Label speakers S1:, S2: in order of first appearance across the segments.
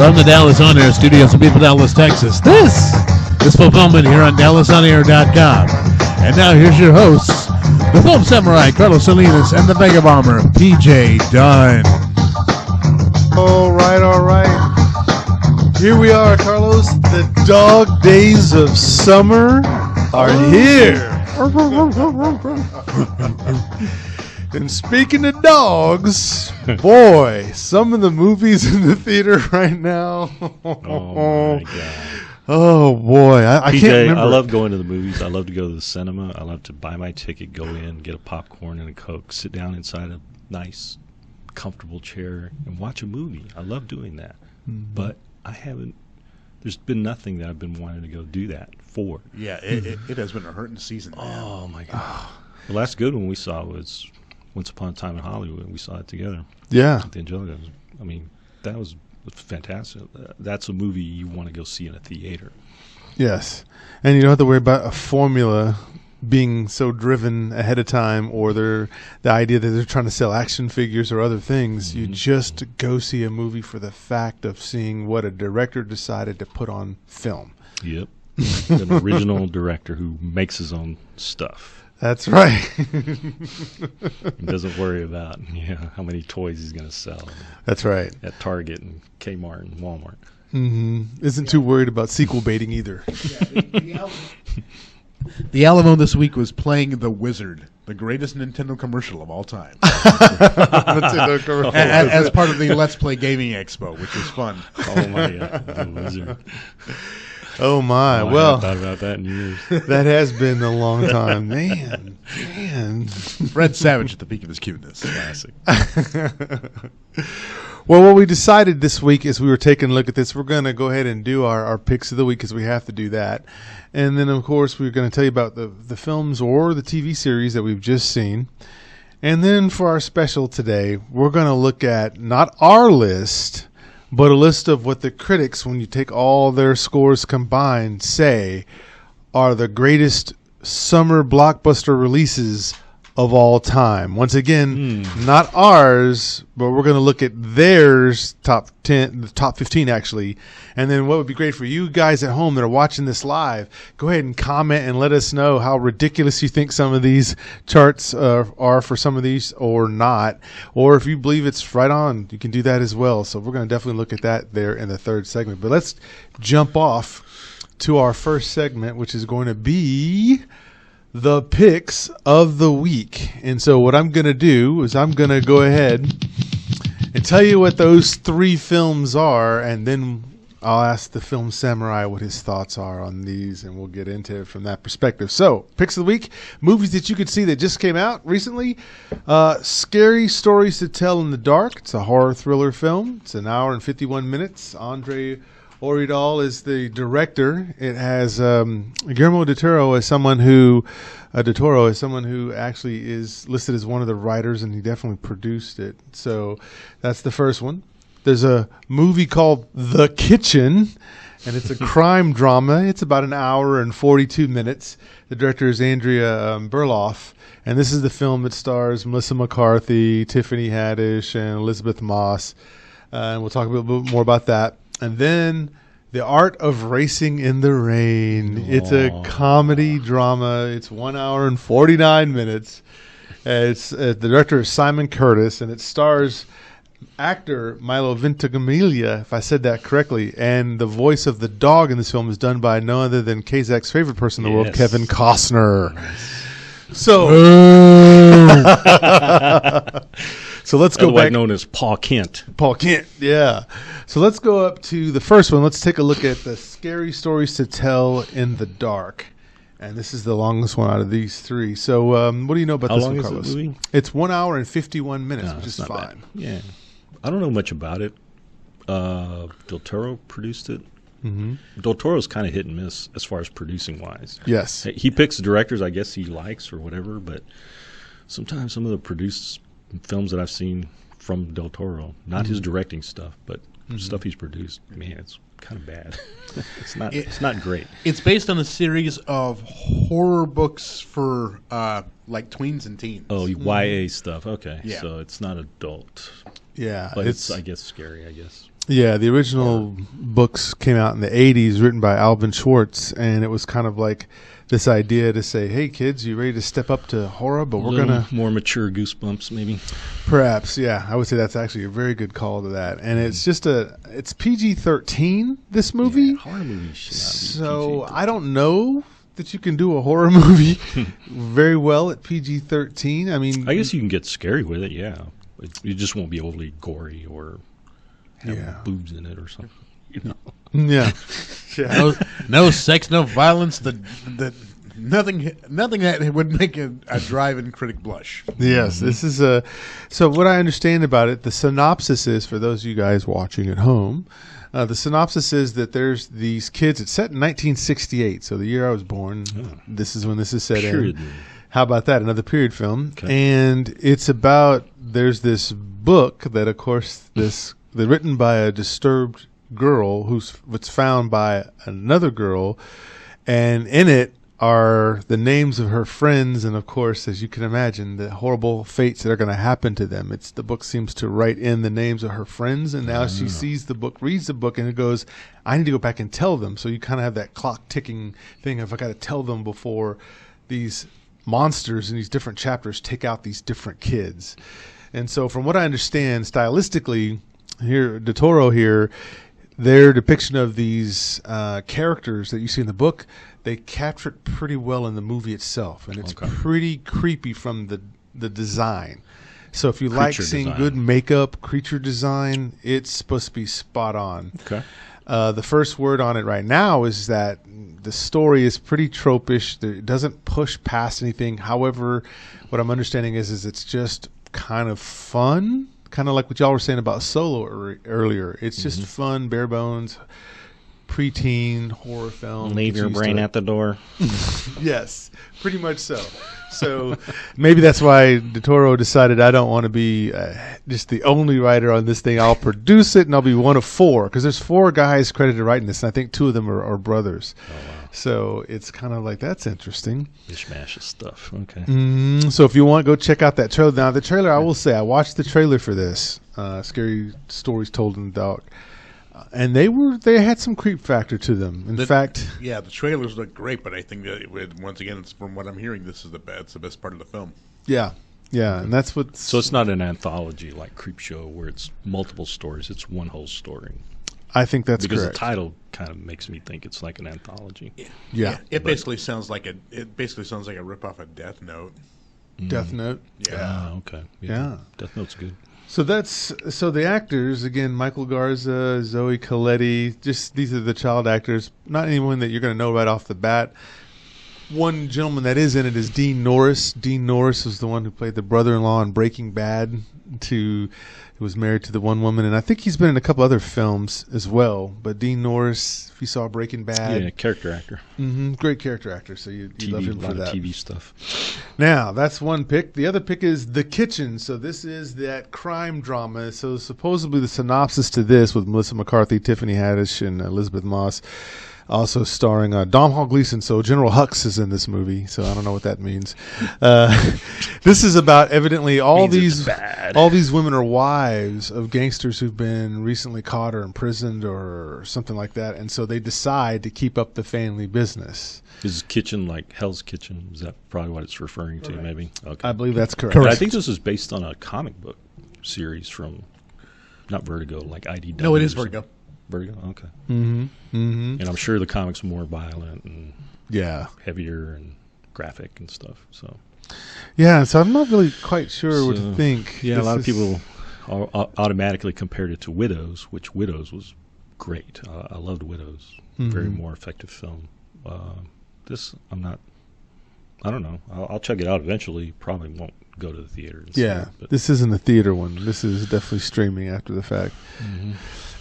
S1: From the Dallas On Air studios in beautiful Dallas, Texas, this is Fulfillment here on DallasOnAir.com. And now here's your hosts, the Film Samurai, Carlos Salinas, and the Vegabomber PJ Dunn.
S2: All right. Here we are, Carlos. The dog days of summer are here. And speaking of dogs, boy, some of the movies in the theater right now.
S3: Oh, my God.
S2: Oh, boy. I
S3: PJ,
S2: can't remember.
S3: I love going to the movies. I love to go to the cinema. I love to buy my ticket, go in, get a popcorn and a Coke, sit down inside a nice, comfortable chair, and watch a movie. I love doing that.
S2: Mm-hmm.
S3: But there's been nothing that I've been wanting to go do that for.
S1: Yeah, it has been a hurting season.
S3: Oh, my God. The last good one we saw was Once Upon a Time in Hollywood. We saw it together.
S2: Yeah.
S3: At the Angelica. I mean, that was fantastic. That's a movie you want to go see in a theater.
S2: Yes. And you don't have to worry about a formula being so driven ahead of time, or the idea that they're trying to sell action figures or other things.
S3: Mm-hmm.
S2: You just go see a movie for the fact of seeing what a director decided to put on film.
S3: Yep. An original director who makes his own stuff.
S2: That's right.
S3: He doesn't worry about how many toys he's going to sell.
S2: That's right.
S3: At Target and Kmart and Walmart.
S2: Mm-hmm. Isn't too worried about sequel baiting either.
S1: The Alamo this week was playing The Wizard, the greatest Nintendo commercial of all time. as part of the Let's Play Gaming Expo, which was fun.
S3: Oh, my God. The Wizard.
S2: Oh, my.
S3: Oh,
S2: well,
S3: I haven't thought about that in years.
S2: That has been a long time. Man.
S1: Fred Savage at the peak of his cuteness.
S3: Classic.
S2: Well, what we decided this week is we were taking a look at this. We're going to go ahead and do our picks of the week because we have to do that. And then, of course, we're going to tell you about the films or the TV series that we've just seen. And then for our special today, we're going to look at not our list, but a list of what the critics, when you take all their scores combined, say are the greatest summer blockbuster releases of all time. Once again, not ours, but we're going to look at theirs, top 10, the top 15 actually. And then what would be great for you guys at home that are watching this live, go ahead and comment and let us know how ridiculous you think some of these charts are for some of these or not. Or if you believe it's right on, you can do that as well. So we're going to definitely look at that there in the third segment. But let's jump off to our first segment, which is going to be the picks of the week. And so what I'm going to do is I'm going to go ahead and tell you what those three films are, and then I'll ask the Film Samurai what his thoughts are on these, and we'll get into it from that perspective. So, picks of the week, movies that you could see that just came out recently. Scary Stories to Tell in the Dark. It's a horror thriller film. It's an hour and 51 minutes. Andre Oridal is the director. It has Guillermo del Toro as someone who actually is listed as one of the writers, and he definitely produced it. So that's the first one. There's a movie called The Kitchen, and it's a crime drama. It's about an hour and 42 minutes. The director is Andrea Berloff, and this is the film that stars Melissa McCarthy, Tiffany Haddish, and Elizabeth Moss. And we'll talk a little bit more about that. And then The Art of Racing in the Rain. It's a comedy drama. It's 1 hour and 49 minutes. It's the director is Simon Curtis, and it stars actor Milo Ventimiglia, if I said that correctly. And the voice of the dog in this film is done by no other than Kazak's favorite person in the world, Kevin Costner. So, so let's go back.
S3: Known as Paul Kent.
S2: Paul Kent, yeah. So let's go up to the first one. Let's take a look at the Scary Stories to Tell in the Dark. And this is the longest one out of these three. So what do you know about this one, Carlos? How long is the movie? It's 1 hour and 51 minutes, which is fine.
S3: Bad. Yeah. I don't know much about it. Del Toro produced it. Mm-hmm. Del Toro's kind of hit and miss as far as producing wise.
S2: Yes.
S3: He picks directors I guess he likes or whatever, but sometimes some of the produced films that I've seen from Del Toro, not his directing stuff, but stuff he's produced, man, it's kind of bad. It's not great.
S1: It's based on a series of horror books for like tweens and teens.
S3: Oh, YA stuff. Okay.
S1: Yeah.
S3: So it's not adult.
S2: Yeah.
S3: But it's I guess scary, I guess.
S2: Yeah, the original books came out in the 80s, written by Alvin Schwartz, and it was kind of like this idea to say, hey, kids, you ready to step up to horror? But we're going to...
S3: more mature Goosebumps, maybe?
S2: Perhaps, yeah. I would say that's actually a very good call to that. And it's just it's PG-13, this movie.
S3: Yeah, horror movies should not be PG-13.
S2: I don't know that you can do a horror movie very well at PG-13. I mean...
S3: I guess you can get scary with it, yeah. You just won't be overly gory or have boobs in it or something. You know?
S2: Yeah.
S1: No sex, no violence. Nothing that would make a drive-in critic blush.
S2: Yes, this is so what I understand about it, the synopsis is, for those of you guys watching at home, the synopsis is that there's these kids. It's set in 1968, so the year I was born. This is when this is set
S3: Period.
S2: in. How about that? Another period film.
S3: Okay.
S2: And it's about, there's this book that, of course, they're written by a disturbed girl who's found by another girl, and in it are the names of her friends, and of course, as you can imagine, the horrible fates that are going to happen to them. The book seems to write in the names of her friends, and now she sees the book, reads the book, and it goes, I need to go back and tell them. So you kind of have that clock ticking thing of, I got to tell them before these monsters in these different chapters take out these different kids. And so from what I understand, stylistically, here, Del Toro here, their depiction of these characters that you see in the book, they capture it pretty well in the movie itself, and it's pretty creepy from the design. So if you like seeing good makeup, creature design, it's supposed to be spot on.
S3: Okay.
S2: The first word on it right now is that the story is pretty tropish. It doesn't push past anything. However, what I'm understanding is it's just kind of fun. Kind of like what y'all were saying about Solo earlier. It's just fun, bare bones, preteen horror film.
S3: Leave your brain at the door.
S2: Yes, pretty much so. So maybe that's why Del Toro decided, I don't want to be just the only writer on this thing. I'll produce it, and I'll be one of 4, because there's 4 guys credited writing this, and I think 2 of them are brothers. Oh, wow. So it's kind of like, that's interesting.
S3: Mishmash of stuff. Okay.
S2: So if you want, go check out that trailer. Now, the trailer, I will say, I watched the trailer for this, Scary Stories Told in the Dark, and they had some creep factor to them. In fact,
S4: the trailers look great, but I think that once again, it's from what I'm hearing, it's the best part of the film.
S2: Yeah, and that's what.
S3: So it's not an anthology like Creepshow where it's multiple stories; it's one whole story.
S2: I think that's
S3: because
S2: correct.
S3: the title kind of makes me think it's like an anthology.
S2: Yeah.
S4: It basically sounds like a ripoff of Death Note.
S2: Death Note.
S3: Yeah. Okay.
S2: Yeah.
S3: Death Note's good.
S2: So the actors again: Michael Garza, Zoe Colletti. Just these are the child actors. Not anyone that you're going to know right off the bat. One gentleman that is in it is Dean Norris. Dean Norris is the one who played the brother-in-law in Breaking Bad, who was married to the one woman, and I think he's been in a couple other films as well. But Dean Norris, if you saw Breaking Bad,
S3: character actor,
S2: great character actor. So you love him for that.
S3: TV stuff.
S2: Now that's one pick. The other pick is The Kitchen. So this is that crime drama. So supposedly the synopsis to this, with Melissa McCarthy, Tiffany Haddish, and Elizabeth Moss. Also starring Domhnall Gleeson. So General Hux is in this movie. So I don't know what that means. This is about evidently all these women are wives of gangsters who've been recently caught or imprisoned or something like that. And so they decide to keep up the family business.
S3: Is Kitchen like Hell's Kitchen? Is that probably what it's referring to? Maybe. Okay.
S2: I believe that's correct.
S3: But I think this is based on a comic book series from, not Vertigo, like IDW.
S4: No, it is Vertigo.
S3: Vertigo, okay.
S2: And
S3: I'm sure the comics are more violent and heavier and graphic and stuff. So
S2: so I'm not really quite sure what to think.
S3: Yeah, a lot of people automatically compared it to Widows, which Widows was great. I loved Widows. Very more effective film. This, I don't know. I'll check it out eventually. Probably won't go to the theater. And see it, but
S2: this isn't a theater one. This is definitely streaming after the fact.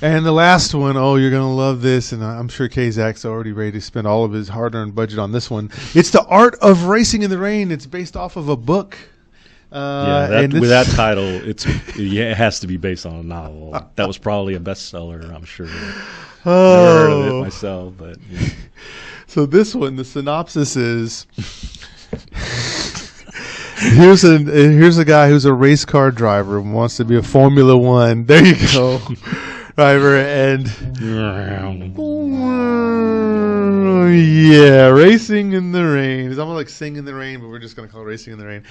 S2: And the last one, you're going to love this, and I'm sure Kazak's already ready to spend all of his hard-earned budget on this one. It's The Art of Racing in the Rain. It's based off of a book.
S3: With that title, it has to be based on a novel. That was probably a bestseller, I'm sure. Never heard of it myself, but yeah.
S2: So this one, the synopsis is: here's a guy who's a race car driver and wants to be a Formula One. There you go. driver, and yeah, Racing in the Rain. It's almost like Sing in the Rain, but we're just going to call it Racing in the Rain.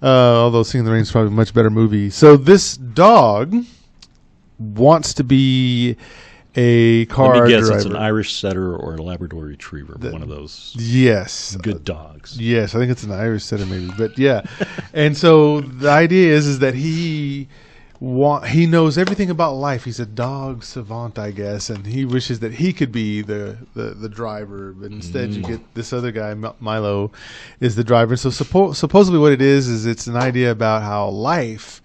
S2: Although Sing in the Rain is probably a much better movie. So this dog wants to be a car
S3: Let me guess,
S2: driver.
S3: it's an Irish setter or a Labrador retriever, one of those
S2: Yes.
S3: good dogs.
S2: Yes, I think it's an Irish setter maybe, but yeah. And so the idea is that he knows everything about life. He's a dog savant, I guess, and he wishes that he could be the driver, but instead you get this other guy, Milo, is the driver. So supposedly what it is it's an idea about how life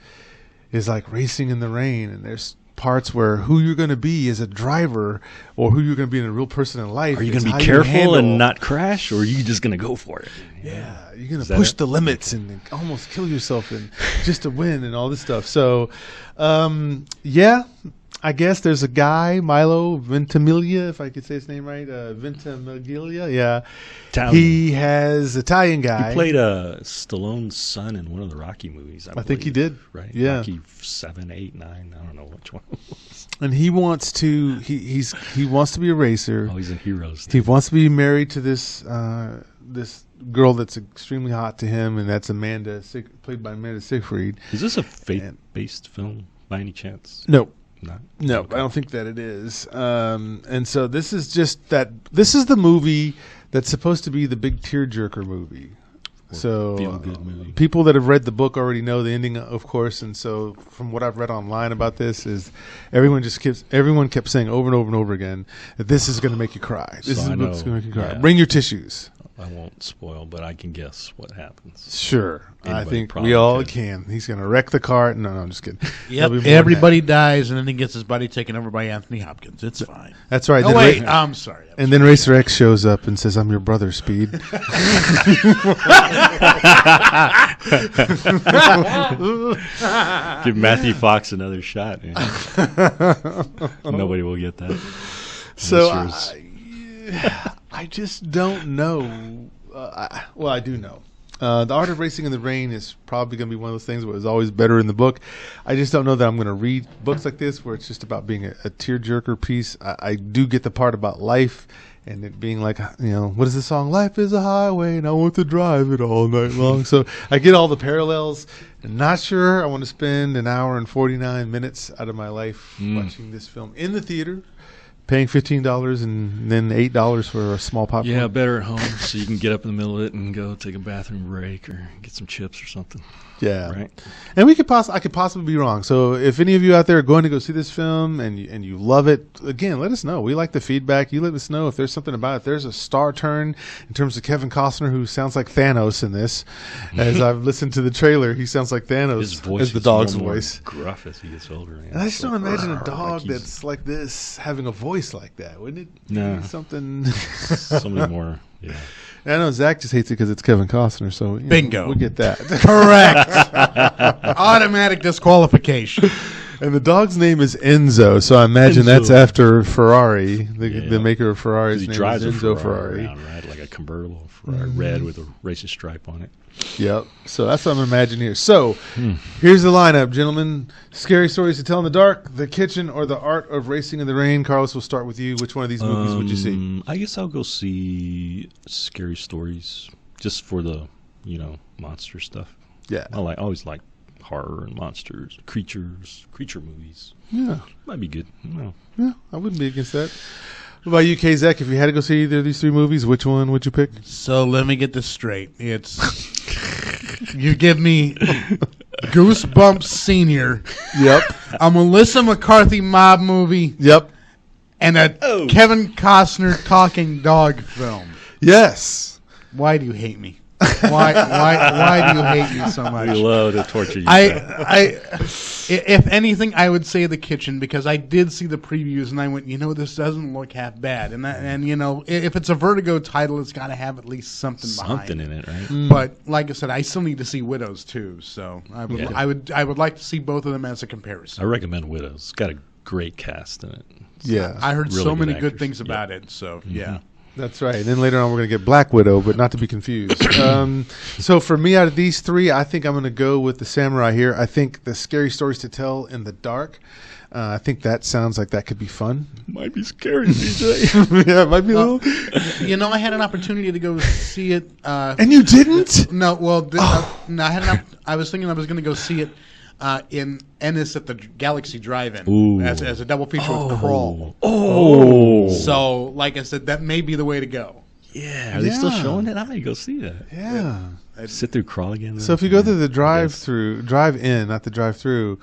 S2: is like racing in the rain, and there's parts where who you're going to be as a driver or who you're going to be in a real person in life.
S3: Are you going to be careful and not crash, or are you just going to go for it?
S2: Yeah, you're going to push the limits and almost kill yourself and just to win and all this stuff. So, yeah, I guess there's a guy, Milo Ventimiglia, if I could say his name right, Ventimiglia, yeah.
S3: Italian.
S2: He has Italian guy.
S3: He played Stallone's son in one of the Rocky movies. I
S2: think he did.
S3: Right?
S2: Yeah.
S3: Rocky 7, 8, 9. I don't know which one.
S2: And he wants to. He wants to be a racer.
S3: Oh, he's in Heroes.
S2: He wants to be married to this this girl that's extremely hot to him, and that's played by Amanda Seyfried.
S3: Is this a faith-based film by any chance?
S2: No.
S3: Not?
S2: No,
S3: Okay.
S2: I don't think that it is. And so this is just that. This is the movie that's supposed to be the big tearjerker movie. So
S3: feel-good movie.
S2: People that have read the book already know the ending, of course. And so from what I've read online about this, is everyone kept saying over and over and over again that this is going to make you cry. This is the book's going to make you cry.
S3: Yeah.
S2: Bring your tissues.
S3: I won't spoil, but I can guess what happens.
S2: Sure. I
S3: Anybody
S2: think
S3: probably
S2: we all
S3: could.
S2: can. He's going to wreck the car. No, I'm just kidding.
S1: Yep.
S2: He'll be more
S1: Everybody dies, and then he gets his body taken over by Anthony Hopkins. It's fine.
S2: That's right.
S1: Oh,
S2: Then
S1: wait. I'm sorry.
S2: and then Racer X shows up and says, "I'm your brother, Speed."
S3: Give Matthew Fox another shot. Man. Nobody will get that.
S2: So
S3: Unless
S2: I just don't know. Well, I do know. The Art of Racing in the Rain is probably going to be one of those things where it's always better in the book. I just don't know that I'm going to read books like this where it's just about being a tearjerker piece. I do get the part about life and it being like, what is the song? Life is a highway and I want to drive it all night long. So I get all the parallels. I'm not sure I want to spend an hour and 49 minutes out of my life watching this film in the theater. Paying $15 and then $8 for a small popcorn.
S3: Yeah, better at home so you can get up in the middle of it and go take a bathroom break or get some chips or something.
S2: Yeah,
S3: Right.
S2: And I could possibly be wrong. So if any of you out there are going to go see this film and you love it, again, let us know. We like the feedback. You let us know if there's something about it. There's a star turn in terms of Kevin Costner, who sounds like Thanos in this. As I've listened to the trailer, he sounds like Thanos
S3: His voice
S2: as the
S3: is
S2: dog's
S3: more
S2: voice.
S3: gruff as he gets older. Man.
S2: And I just don't imagine a
S3: Like
S2: dog
S3: he's-
S2: that's like this having a voice like that. Wouldn't it?
S3: No.
S2: Be something.
S3: somebody more. Yeah.
S2: I know Zach just hates it because it's Kevin Costner. So
S1: Bingo.
S2: we get that.
S1: Correct. Automatic disqualification.
S2: And the dog's name is Enzo, so I imagine that's
S3: Enzo.
S2: after Ferrari, the
S3: Yeah.
S2: maker of Ferrari's
S3: He
S2: name
S3: drives
S2: is
S3: a
S2: Enzo
S3: Ferrari
S2: Ferrari.
S3: around, right? Like a convertible Ferrari, red with a racing stripe on it.
S2: Yep. So that's what I'm imagining here. So here's the lineup, gentlemen. Scary Stories to Tell in the Dark, The Kitchen, or The Art of Racing in the Rain. Carlos, we'll start with you. Which one of these movies would you see?
S3: I guess I'll go see Scary Stories just for the, monster stuff.
S2: Yeah.
S3: I always like horror and monsters, creature movies.
S2: Yeah.
S3: Might be good. No.
S2: Yeah, I wouldn't be against that. What about you, K-Zach? If you had to go see either of these three movies, which one would you pick?
S1: So let me get this straight. It's you give me Goosebumps Senior,
S2: Yep.
S1: a Melissa McCarthy mob movie,
S2: Yep.
S1: and a Kevin Costner talking dog film.
S2: Yes.
S1: Why do you hate me? Why do you hate me so
S3: We
S1: much?
S3: love to torture you.
S1: If anything, I would say The Kitchen, because I did see the previews and I went, this doesn't look half bad. And if it's a Vertigo title, it's got to have at least something behind
S3: Something in it, right?
S1: But like I said, I still need to see Widows too. So I would like to see both of them as a
S3: I
S1: comparison.
S3: recommend Widows. It's got a great cast in it.
S2: Yeah.
S1: I heard
S3: really
S1: so
S3: good
S1: many good
S3: actors.
S1: things about
S3: Yep.
S1: it. So yeah.
S2: That's right. And then later on, we're going to get Black Widow, but not to be confused. So for me, out of these three, I think I'm going to go with the Samurai here. I think the Scary Stories to Tell in the Dark. I think that sounds like that could be fun.
S3: Might be scary, PJ.
S2: Yeah, it might be a little.
S1: I had an opportunity to go see it.
S2: And you didn't?
S1: No, well, no, I was thinking I was going to go see it in Ennis at the Galaxy Drive-In as a double feature with Crawl.
S3: Oh.
S1: So, like I said, that may be the way to go.
S3: Yeah. Are they still showing it? I might go see that.
S2: Yeah.
S3: Sit through Crawl again.
S2: So if you go through the drive-in, not the drive-through,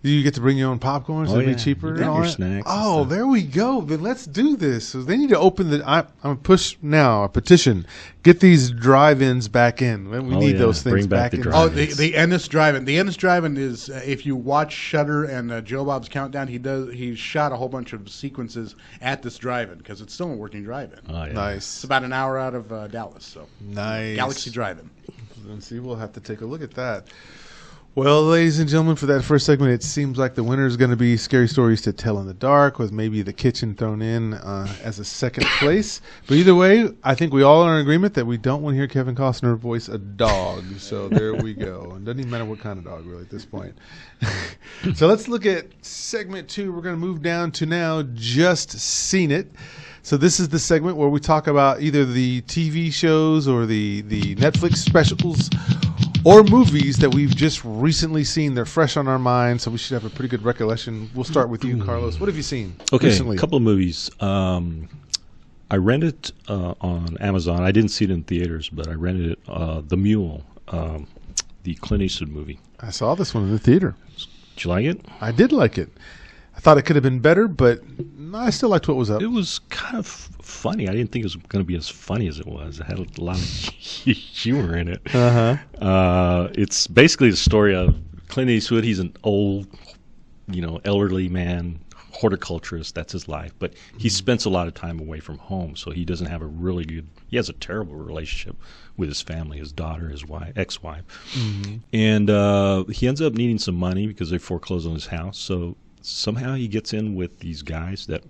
S2: do you get to bring your own popcorn? So it'd be cheaper and all
S3: your
S2: that?
S3: snacks.
S2: Oh, there we go. Then let's do this. So they need to open the. I'm going to push now a petition. Get these drive-ins back in. We need those things
S3: Bring back
S2: back in.
S1: Oh, the Ennis Drive-In. The Ennis Drive-In is if you watch Shudder and Joe Bob's Countdown, he shot a whole bunch of sequences at this drive-in because it's still a working drive-in.
S3: Oh, yeah.
S2: Nice.
S1: It's about an hour out of Dallas. So
S2: Nice.
S1: Galaxy Drive-In.
S2: Let's see. We'll have to take a look at that. Well, ladies and gentlemen, for that first segment, it seems like the winner is going to be Scary Stories to Tell in the Dark, with maybe The Kitchen thrown in as a second place. But either way, I think we all are in agreement that we don't want to hear Kevin Costner voice a dog. So there we go. It doesn't even matter what kind of dog, really, at this point. So let's look at segment 2. We're going to move down to now Just Seen It. So this is the segment where we talk about either the TV shows or the Netflix specials or movies that we've just recently seen. They're fresh on our minds, so we should have a pretty good recollection. We'll start with you, Carlos. What have you seen recently?
S3: A couple of movies. I rented on Amazon. I didn't see it in theaters, but I rented it. The Mule, the Clint Eastwood movie.
S2: I saw this one in the theater.
S3: Did you like it?
S2: I did like it. I thought it could have been better, but I still liked what was up.
S3: It was kind of funny. I didn't think it was going to be as funny as it was. It had a lot of humor in it. It's basically the story of Clint Eastwood. He's an old, elderly man, horticulturist. That's his life. But he spends a lot of time away from home, so he doesn't have he has a terrible relationship with his family, his daughter, his ex-wife. And he ends up needing some money because they foreclosed on his house. So somehow he gets in with these guys that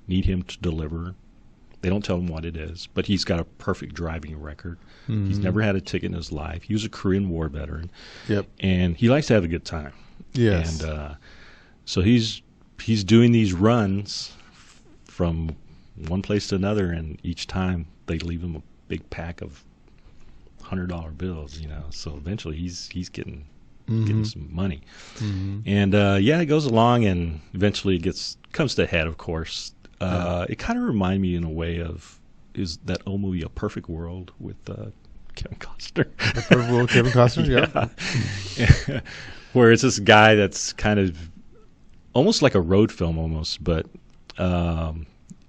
S3: need him to deliver. They don't tell him what it is, but he's got a perfect driving record. He's never had a ticket in his life. He was a Korean War veteran.
S2: Yep.
S3: And he likes to have a good time.
S2: Yes.
S3: And so he's doing these runs from one place to another, and each time they leave him a big pack of $100 bills, So eventually he's getting some money. And it goes along, and eventually it comes to a head, of course. It kind of reminded me in a way of that old movie A Perfect World with Kevin Costner.
S2: A Perfect World, Kevin Costner,
S3: yeah. Where it's this guy that's kind of almost like a road film almost, but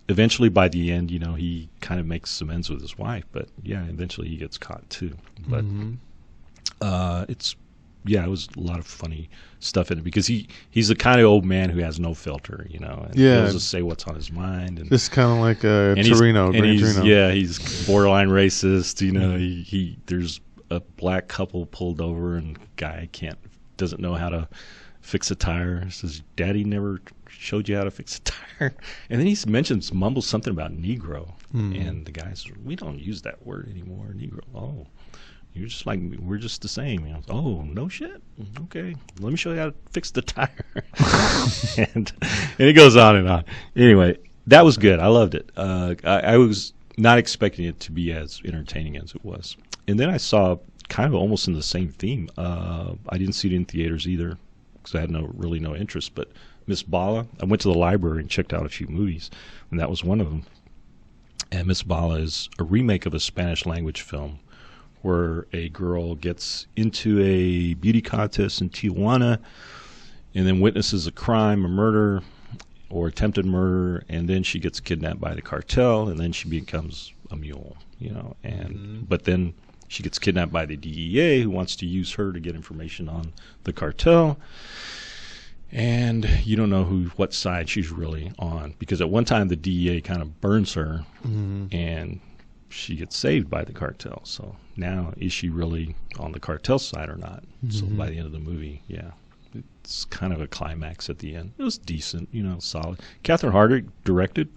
S3: eventually by the end, he kind of makes some ends with his wife, but eventually he gets caught too. But it was a lot of funny stuff in it because he's the kind of old man who has no filter, and he'll just say what's on his mind. And
S2: just kind of like Torino.
S3: He's borderline racist. He there's a black couple pulled over, and guy doesn't know how to fix a tire. Says, "Daddy never showed you how to fix a tire." And then he mumbles something about Negro, and the guy says, "We don't use that word anymore, Negro." Oh. You're just like, we're just the same. Oh, no shit? Okay. Let me show you how to fix the tire. and it goes on and on. Anyway, that was good. I loved it. I was not expecting it to be as entertaining as it was. And then I saw kind of almost in the same theme. I didn't see it in theaters either because I had no interest. But Miss Bala, I went to the library and checked out a few movies, and that was one of them. And Miss Bala is a remake of a Spanish language film where a girl gets into a beauty contest in Tijuana and then witnesses a crime, a murder, or attempted murder, and then she gets kidnapped by the cartel, and then she becomes a mule, but then she gets kidnapped by the DEA, who wants to use her to get information on the cartel, and you don't know what side she's really on, because at one time the DEA kind of burns her, and she gets saved by the cartel. So now, is she really on the cartel side or not? So by the end of the movie, it's kind of a climax at the end. It was decent, solid. Catherine Hardwicke directed.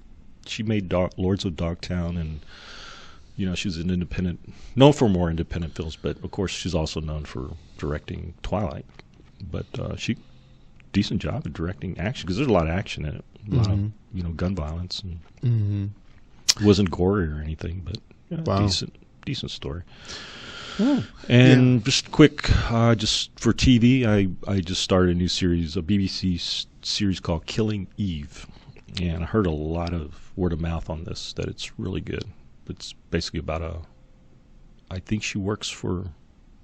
S3: She made Lords of Dogtown, and she's an known for more independent films, but of course she's also known for directing Twilight. But she decent job of directing action, because there's a lot of action in it, a lot of gun violence, and it wasn't gory or anything, but decent story.
S2: Oh,
S3: and just quick, just for TV, I just started a new series, a BBC series called Killing Eve, and I heard a lot of word of mouth on this, that it's really good. It's basically about I think she works for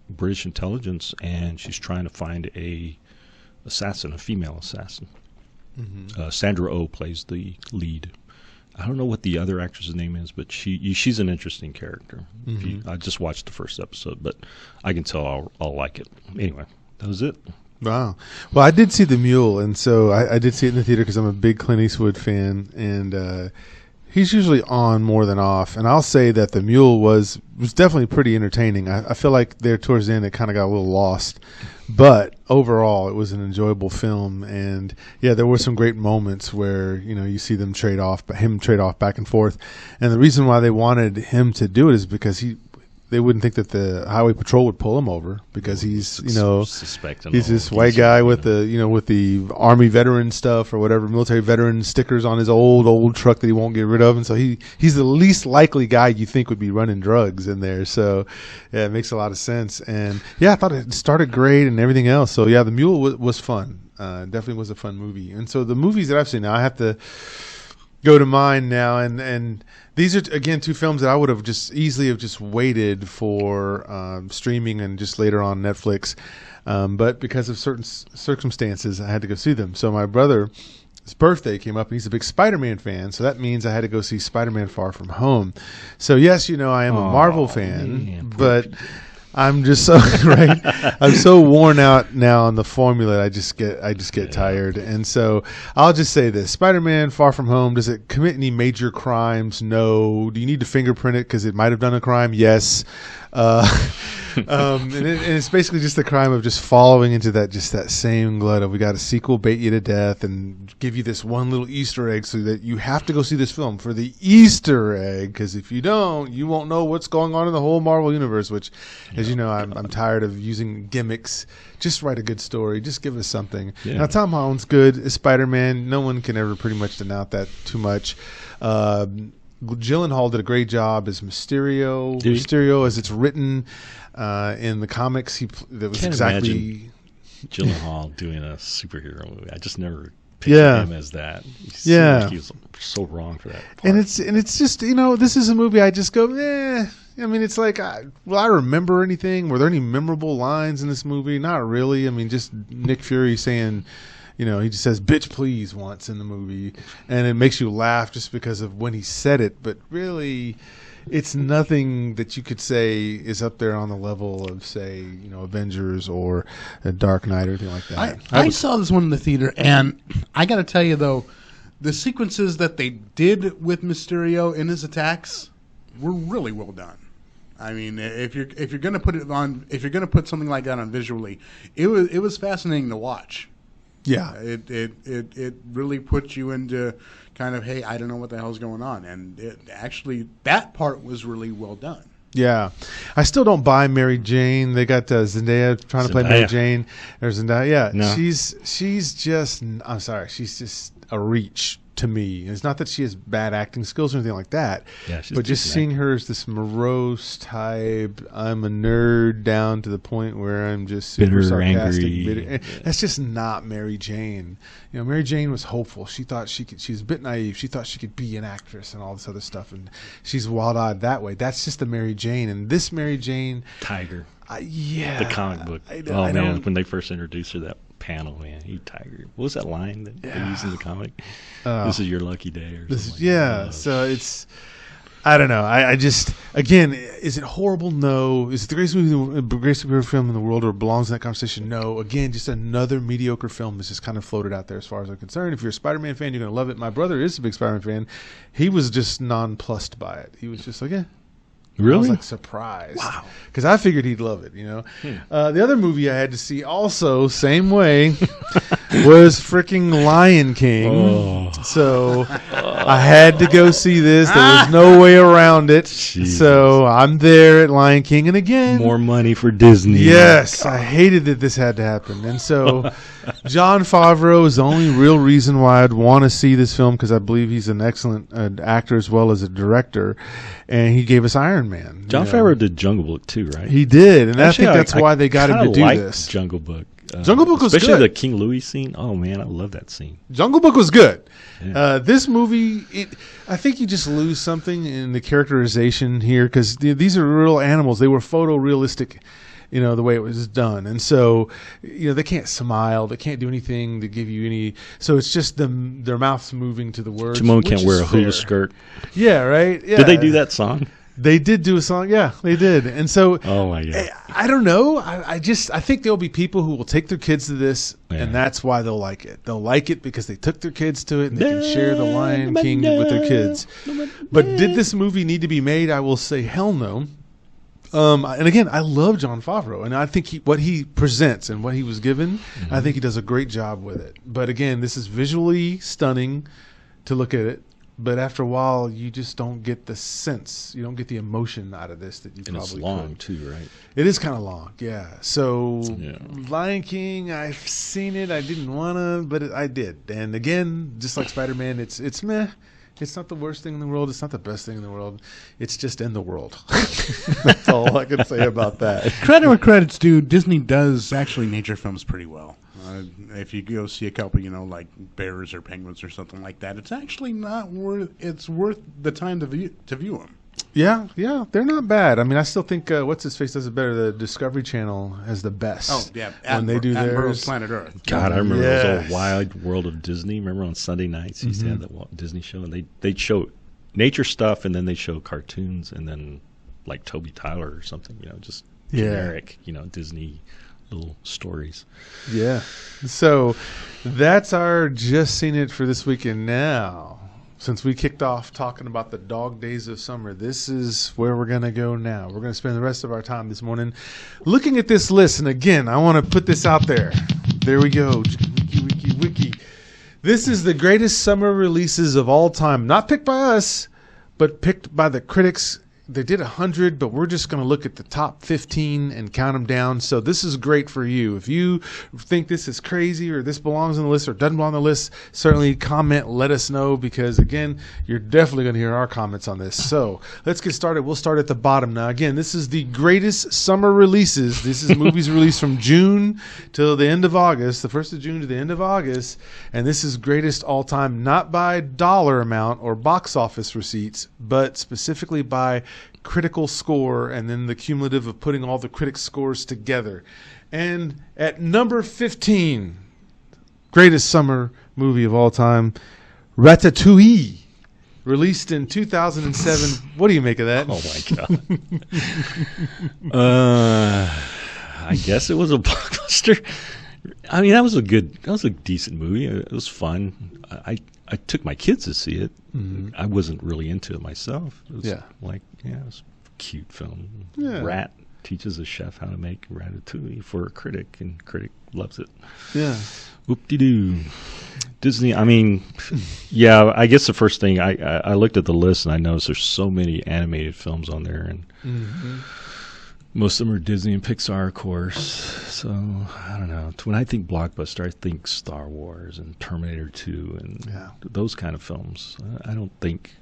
S3: British intelligence, and she's trying to find a female assassin. Sandra Oh plays the lead. I don't know what the other actress's name is, but she's an interesting character. I just watched the first episode, but I can tell I'll like it. Anyway, that was it.
S2: Wow. Well, I did see The Mule, and so I did see it in the theater because I'm a big Clint Eastwood fan, and he's usually on more than off. And I'll say that The Mule was definitely pretty entertaining. I feel like there towards the end it kind of got a little lost. But overall, it was an enjoyable film, and there were some great moments where you see them trade off back and forth. And the reason why they wanted him to do it is because they wouldn't think that the highway patrol would pull him over, because he's he's this white guy with the army veteran stuff or whatever, military veteran stickers on his old truck that he won't get rid of, and so he's the least likely guy you think would be running drugs in there. So it makes a lot of sense. And I thought it started great and everything else. So The Mule was fun. Definitely was a fun movie. And so the movies that I've seen now, I have to go to mine now, and these are again two films that I would have just easily waited for streaming and just later on Netflix, but because of certain circumstances, I had to go see them. So my brother's birthday came up, and he's a big Spider-Man fan, so that means I had to go see Spider-Man Far From Home. So yes, I am a Marvel fan, but I'm just so right. I'm so worn out now on the formula. I just get tired, and so I'll just say this: Spider-Man: Far From Home. Does it commit any major crimes? No. Do you need to fingerprint it because it might have done a crime? Yes. And it's basically just the crime of just following into that same glut of, we got a sequel, bait you to death, and give you this one little Easter egg so that you have to go see this film for the Easter egg, because if you don't, you won't know what's going on in the whole Marvel universe, which, as you know, I'm tired of using gimmicks. Just write a good story. Just give us something. Yeah. Now, Tom Holland's good as Spider-Man. No one can ever pretty much denounce that too much. Gyllenhaal did a great job as Mysterio. Mysterio, as it's written in the comics, that was
S3: Can't
S2: exactly
S3: imagine Gyllenhaal doing a superhero movie. I just never pictured him as that. He was so wrong for that part.
S2: And it's just this is a movie I just go I mean, it's like, will I remember anything? Were there any memorable lines in this movie? Not really. I mean, just Nick Fury saying, he just says "bitch please" once in the movie, and it makes you laugh just because of when he said it. But really, it's nothing that you could say is up there on the level of, say, Avengers or Dark Knight or anything like that.
S1: I saw this one in the theater, and I got to tell you though, the sequences that they did with Mysterio in his attacks were really well done. I mean, if you're going to put it on, if you're going to put something like that on visually, it was fascinating to watch.
S2: Yeah,
S1: it really puts you into kind of, hey, I don't know what the hell's going on, and actually that part was really well done.
S2: Yeah, I still don't buy Mary Jane. They got Zendaya trying to play Mary Jane. There's Zendaya. Yeah, no. She's just. I'm sorry, she's just a reach to me. It's not that she has bad acting skills or anything like that.
S3: Yeah, she's
S2: but just seeing her as this morose type, I'm a nerd down to the point where I'm just super
S3: bitter,
S2: sarcastic,
S3: angry.
S2: bitter. That's just not Mary Jane. Mary Jane was hopeful. She thought she could. She was a bit naive. She thought she could be an actress and all this other stuff. And she's wild-eyed that way. That's just the Mary Jane. And this Mary Jane,
S3: Tiger.
S2: Yeah,
S3: the comic book. Man, when they first introduced her, that panel, man, you Tiger. What was that line that they used in the comic? This is your lucky day, or something.
S2: So it's, I don't know. I just, again, is it horrible? No. Is it the greatest superhero film in the world, or belongs in that conversation? No. Again, just another mediocre film that's just kind of floated out there as far as I'm concerned. If you're a Spider-Man fan, you're going to love it. My brother is a big Spider-Man fan. He was just nonplussed by it. He was just like,
S3: Really?
S2: I was like surprised. Wow. Because I figured he'd love it, The other movie I had to see also, same way, was freaking Lion King.
S3: Oh.
S2: So I had to go see this. There was no way around it.
S3: Jesus.
S2: So I'm there at Lion King. And again,
S3: More money for Disney.
S2: yes, I hated that this had to happen. And so Jon Favreau is the only real reason why I'd want to see this film, because I believe he's an excellent actor as well as a director. And he gave us Iron Man.
S3: Jon Favreau did Jungle Book too, right?
S2: He did. And
S3: Actually,
S2: I think that's why they got him to
S3: kinda
S2: do
S3: liked
S2: this.
S3: Jungle Book.
S2: Jungle Book was
S3: especially
S2: good.
S3: the King Louis scene. Oh man, I love that scene.
S2: Jungle Book was good.
S3: Yeah.
S2: This movie, I think you just lose something in the characterization here, because these are real animals. They were photorealistic, the way it was done. And so, they can't smile. They can't do anything to give you any. So it's just their mouths moving to the words.
S3: Timon
S2: which
S3: can't
S2: is
S3: wear a hula
S2: fair.
S3: skirt.
S2: Yeah, right? Yeah.
S3: Did they do that song?
S2: They did do a song. Yeah, they did. And so,
S3: Oh my god.
S2: I don't know. I think there'll be people who will take their kids to this, and that's why they'll like it. They'll like it because they took their kids to it, and they can share the Lion King with their kids. But did this movie need to be made? I will say hell no. And again, I love Jon Favreau, and I think what he presents and what he was given, I think he does a great job with it. But again, this is visually stunning to look at it. But after a while, you just don't get the sense. You don't get the emotion out of this that you
S3: And
S2: probably
S3: it's long
S2: could.
S3: too, right?
S2: It is kind of long, yeah. So,
S3: Yeah.
S2: Lion King, I've seen it. I didn't want to, but I did. And again, just like Spider-Man, it's meh. It's not the worst thing in the world. It's not the best thing in the world. It's just in the world. That's all I can say about that.
S5: Credit where credit's due, Disney does actually nature films pretty well. If you go see a couple, like bears or penguins or something like that, it's actually not worth. It's worth the time to view them.
S2: Yeah, they're not bad. I mean, I still think what's his face does it better. The Discovery Channel has the best.
S5: Oh yeah,
S2: when they do
S5: Attenborough's
S2: theirs.
S5: Planet Earth.
S3: God, I remember those
S2: Yes.
S3: old Wild World of Disney. Remember on Sunday nights, he used to have that Walt Disney show, and they'd show nature stuff, and then they show cartoons, and then like Toby Tyler or something, just generic, Disney little stories.
S2: Yeah. So that's our just seen it for this weekend. Now, since we kicked off talking about the dog days of summer, this is where we're going to go now. We're going to spend the rest of our time this morning looking at this list. And again, I want to put this out there. There we go. Wiki. This is the greatest summer releases of all time. Not picked by us, but picked by the critics. They did 100, but we're just going to look at the top 15 and count them down. So this is great for you. If you think this is crazy or this belongs on the list or doesn't belong on the list, certainly comment, let us know, because, again, you're definitely going to hear our comments on this. So let's get started. We'll start at the bottom. Now, again, this is the greatest summer releases. This is movies released from June till the end of August, the 1st of June to the end of August. And this is greatest all time, not by dollar amount or box office receipts, but specifically by critical score, and then the cumulative of putting all the critics' scores together. And at number 15, greatest summer movie of all time, Ratatouille, released in 2007. What do you make of that?
S3: Oh my god. I guess it was a blockbuster. I mean, that was a decent movie. It was fun. I took my kids to see it. Mm-hmm. I wasn't really into it myself. It was it was a cute film.
S2: Yeah.
S3: Rat teaches a chef how to make ratatouille for a critic, and critic loves it.
S2: Yeah.
S3: Whoop-de-doo. Disney, I mean, yeah, I guess the first thing, I looked at the list and I noticed there's so many animated films on there, and most of them are Disney and Pixar, of course. So, I don't know. When I think Blockbuster, I think Star Wars and Terminator 2 and those kind of films. I don't think,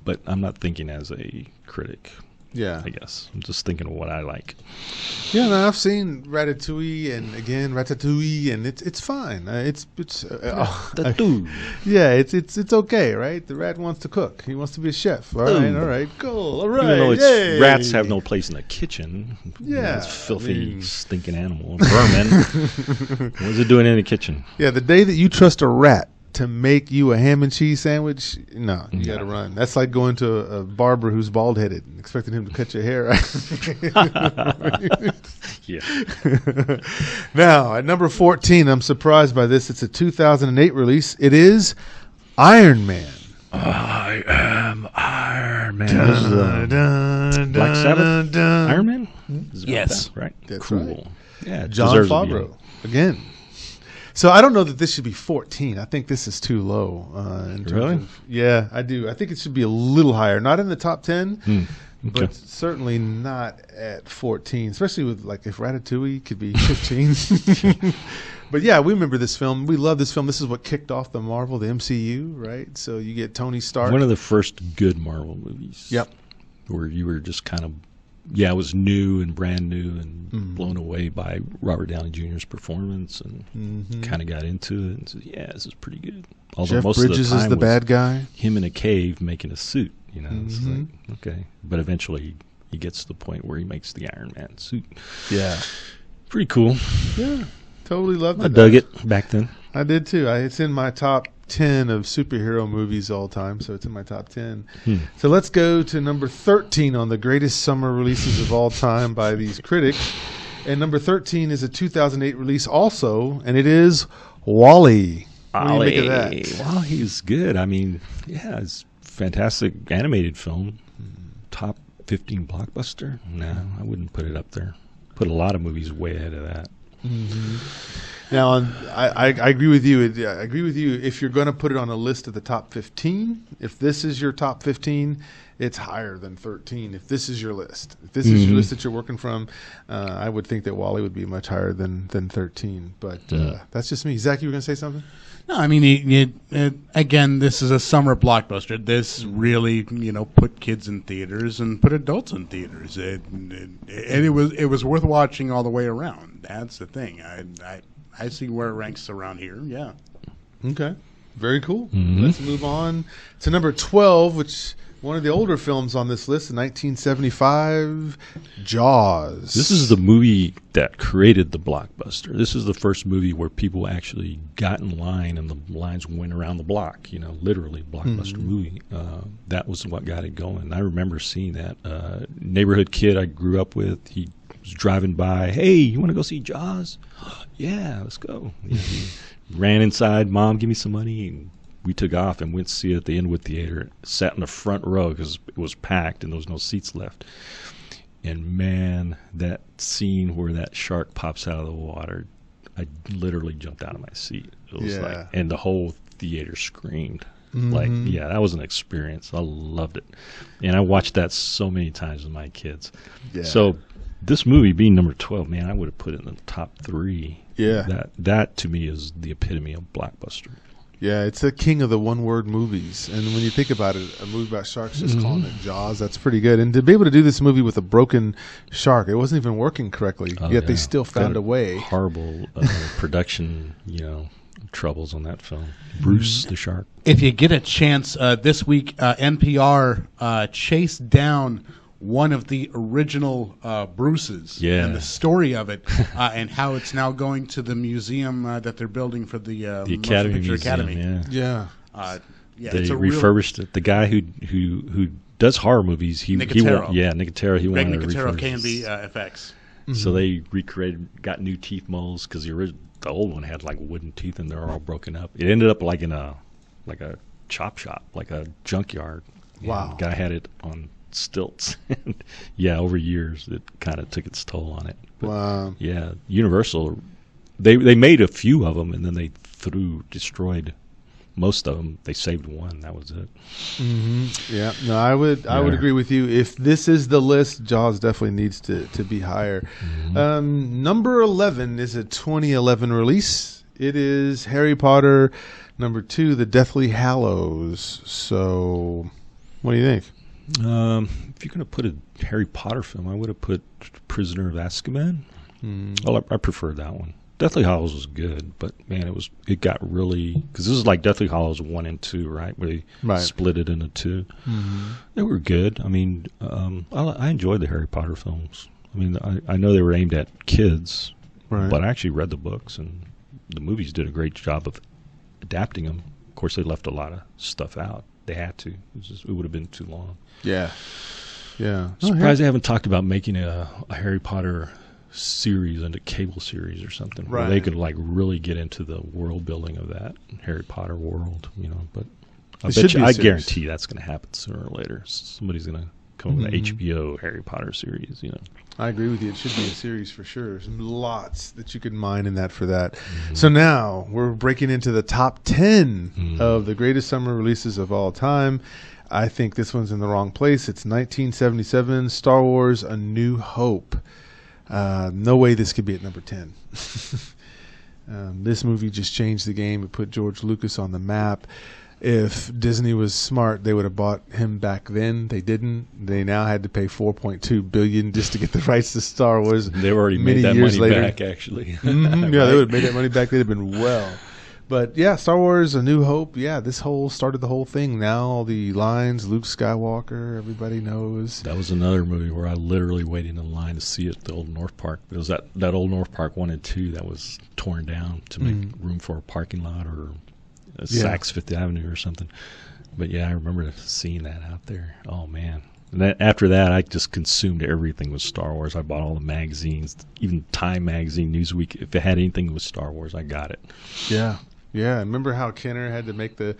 S3: but I'm not thinking as a critic.
S2: Yeah.
S3: I guess. I'm just thinking of what I like.
S2: Yeah, no, I've seen Ratatouille, and again Ratatouille, and it's fine. It's it's okay, right? The rat wants to cook. He wants to be a chef. All right, cool. All right,
S3: Even though
S2: yay.
S3: rats have no place in the kitchen.
S2: Yeah,
S3: it's filthy, stinking animal. Vermin. What's it doing in the kitchen?
S2: Yeah, the day that you trust a rat to make you a ham and cheese sandwich, no, you got to run. That's like going to a barber who's bald headed and expecting him to cut your hair.
S3: Yeah.
S2: Now, at number 14, I'm surprised by this. It's a 2008 release. It is Iron Man.
S3: I am Iron Man. Black Sabbath? Iron Man?
S5: Yes.
S3: That, right?
S2: That's
S3: cool.
S2: right.
S3: Yeah,
S2: Jon
S3: deserves to be
S2: Favreau. Again. So I don't know that this should be 14. I think this is too low. In terms
S3: Really?
S2: Yeah, I do. I think it should be a little higher. Not in the top 10,
S3: Okay.
S2: but certainly not at 14. Especially with like if Ratatouille could be 15. But yeah, we remember this film. We love this film. This is what kicked off the Marvel, the MCU, right? So you get Tony Stark.
S3: One of the first good Marvel movies.
S2: Yep.
S3: Where you were just kind of, it was new and brand new and blown away by Robert Downey Jr.'s performance and kind of got into it and said, yeah, this is pretty good. Although
S2: Jeff
S3: most
S2: Bridges
S3: of the time
S2: is the
S3: was
S2: bad guy.
S3: him in a cave making a suit. It's like, okay. But eventually he gets to the point where he makes the Iron Man suit.
S2: Yeah.
S3: Pretty cool.
S2: Yeah. Totally loved it.
S3: I dug it back then.
S2: I did too. It's in my top 10 of superhero movies all time, so it's in my top 10. So let's go to number 13 on the greatest summer releases of all time by these critics. And number 13 is a 2008 release also, and it is WALL-E. What do you make of that?
S3: WALL-E's good. I mean, yeah, it's a fantastic animated film. Top 15 blockbuster? No, I wouldn't put it up there. Put a lot of movies way ahead of that.
S2: Now, I agree with you. I agree with you. If you're going to put it on a list of the top 15, if this is your top 15, it's higher than 13. If this is your list, if this is your list that you're working from, I would think that WALL-E would be much higher than 13. But that's just me. Zach, you were going to say something?
S5: No, I mean, again, this is a summer blockbuster. This really, put kids in theaters and put adults in theaters. It was worth watching all the way around. That's the thing. I see where it ranks around here. Yeah.
S2: Okay. Very cool. Let's move on to number 12, which one of the older films on this list, 1975, Jaws.
S3: This is the movie that created the blockbuster. This is the first movie where people actually got in line and the lines went around the block, literally blockbuster movie. That was what got it going. I remember seeing that. Neighborhood kid I grew up with, he was driving by, hey, you want to go see Jaws? Yeah, let's go. He ran inside, Mom, give me some money, and we took off and went to see it at the Inwood Theater. Sat in the front row because it was packed and there was no seats left. And man, that scene where that shark pops out of the water, I literally jumped out of my seat. It was like, and the whole theater screamed. Like, yeah, that was an experience. I loved it. And I watched that so many times with my kids.
S2: Yeah.
S3: So this movie being number 12, man, I would have put it in the top 3.
S2: Yeah.
S3: That to me is the epitome of blockbuster.
S2: Yeah, it's the king of the one-word movies. And when you think about it, a movie about sharks, just calling it Jaws, that's pretty good. And to be able to do this movie with a broken shark, it wasn't even working correctly, yet they still found a way.
S3: Horrible production, troubles on that film. Bruce the shark.
S5: If you get a chance, this week, NPR chased down one of the original Bruces and the story of it and how it's now going to the museum that they're building for the
S3: Academy
S5: Picture
S3: Museum,
S5: Academy.
S2: Yeah.
S3: They refurbished it. The guy who does horror movies,
S5: Nicotero.
S3: Nicotero. He
S5: Greg
S3: wanted to
S5: Nicotero,
S3: refurbish
S5: KNB FX.
S3: So they got new teeth molds because the old one had like wooden teeth and they're all broken up. It ended up like in a chop shop, like a junkyard.
S2: Wow.
S3: The guy had it on stilts. Yeah, over years it kind of took its toll on it. But
S2: Wow.
S3: yeah, Universal, they made a few of them and then they destroyed most of them. They saved one. That was it.
S2: Yeah. No, I would agree with you. If this is the list, Jaws definitely needs to be higher. Number 11 is a 2011 release. It is Harry Potter number 2, The Deathly Hallows. So, what do you think?
S3: If you're going to put a Harry Potter film, I would have put Prisoner of Azkaban. Well, I prefer that one. Deathly Hallows was good, but man, it got really, because this is like Deathly Hallows 1 and 2, right? Where they split it into 2. They were good. I mean, I enjoyed the Harry Potter films. I mean, I know they were aimed at kids, but I actually read the books, and the movies did a great job of adapting them. Of course, they left a lot of stuff out. They had to. It would have been too long.
S2: Yeah.
S3: Surprised they haven't talked about making a Harry Potter series and a cable series or something where they could like really get into the world building of that Harry Potter world, But I guarantee that's going to happen sooner or later. Somebody's going to Come with the HBO Harry Potter series, you know.
S2: I agree with you. It should be a series for sure. There's lots that you could mine in that for that. So now we're breaking into the top 10 of the greatest summer releases of all time. I think this one's in the wrong place. It's 1977, Star Wars: A New Hope. No way this could be at number 10. This movie just changed the game. It put George Lucas on the map. If Disney was smart, they would have bought him back then. They didn't. They now had to pay $4.2 billion just to get the rights to Star Wars.
S3: They already made that money back, actually.
S2: Yeah, they would have made that money back. They'd have been well. But yeah, Star Wars: A New Hope. Yeah, this started the whole thing. Now all the lines, Luke Skywalker, everybody knows.
S3: That was another movie where I literally waited in line to see it at the old North Park. It was that old North Park 1 and 2 that was torn down to make room for a parking lot or Saks Fifth Avenue or something. But yeah, I remember seeing that out there. Oh man. And after that, I just consumed everything with Star Wars. I bought all the magazines, even Time magazine, Newsweek. If it had anything with Star Wars, I got it.
S2: Yeah. Yeah, remember how Kenner had to make they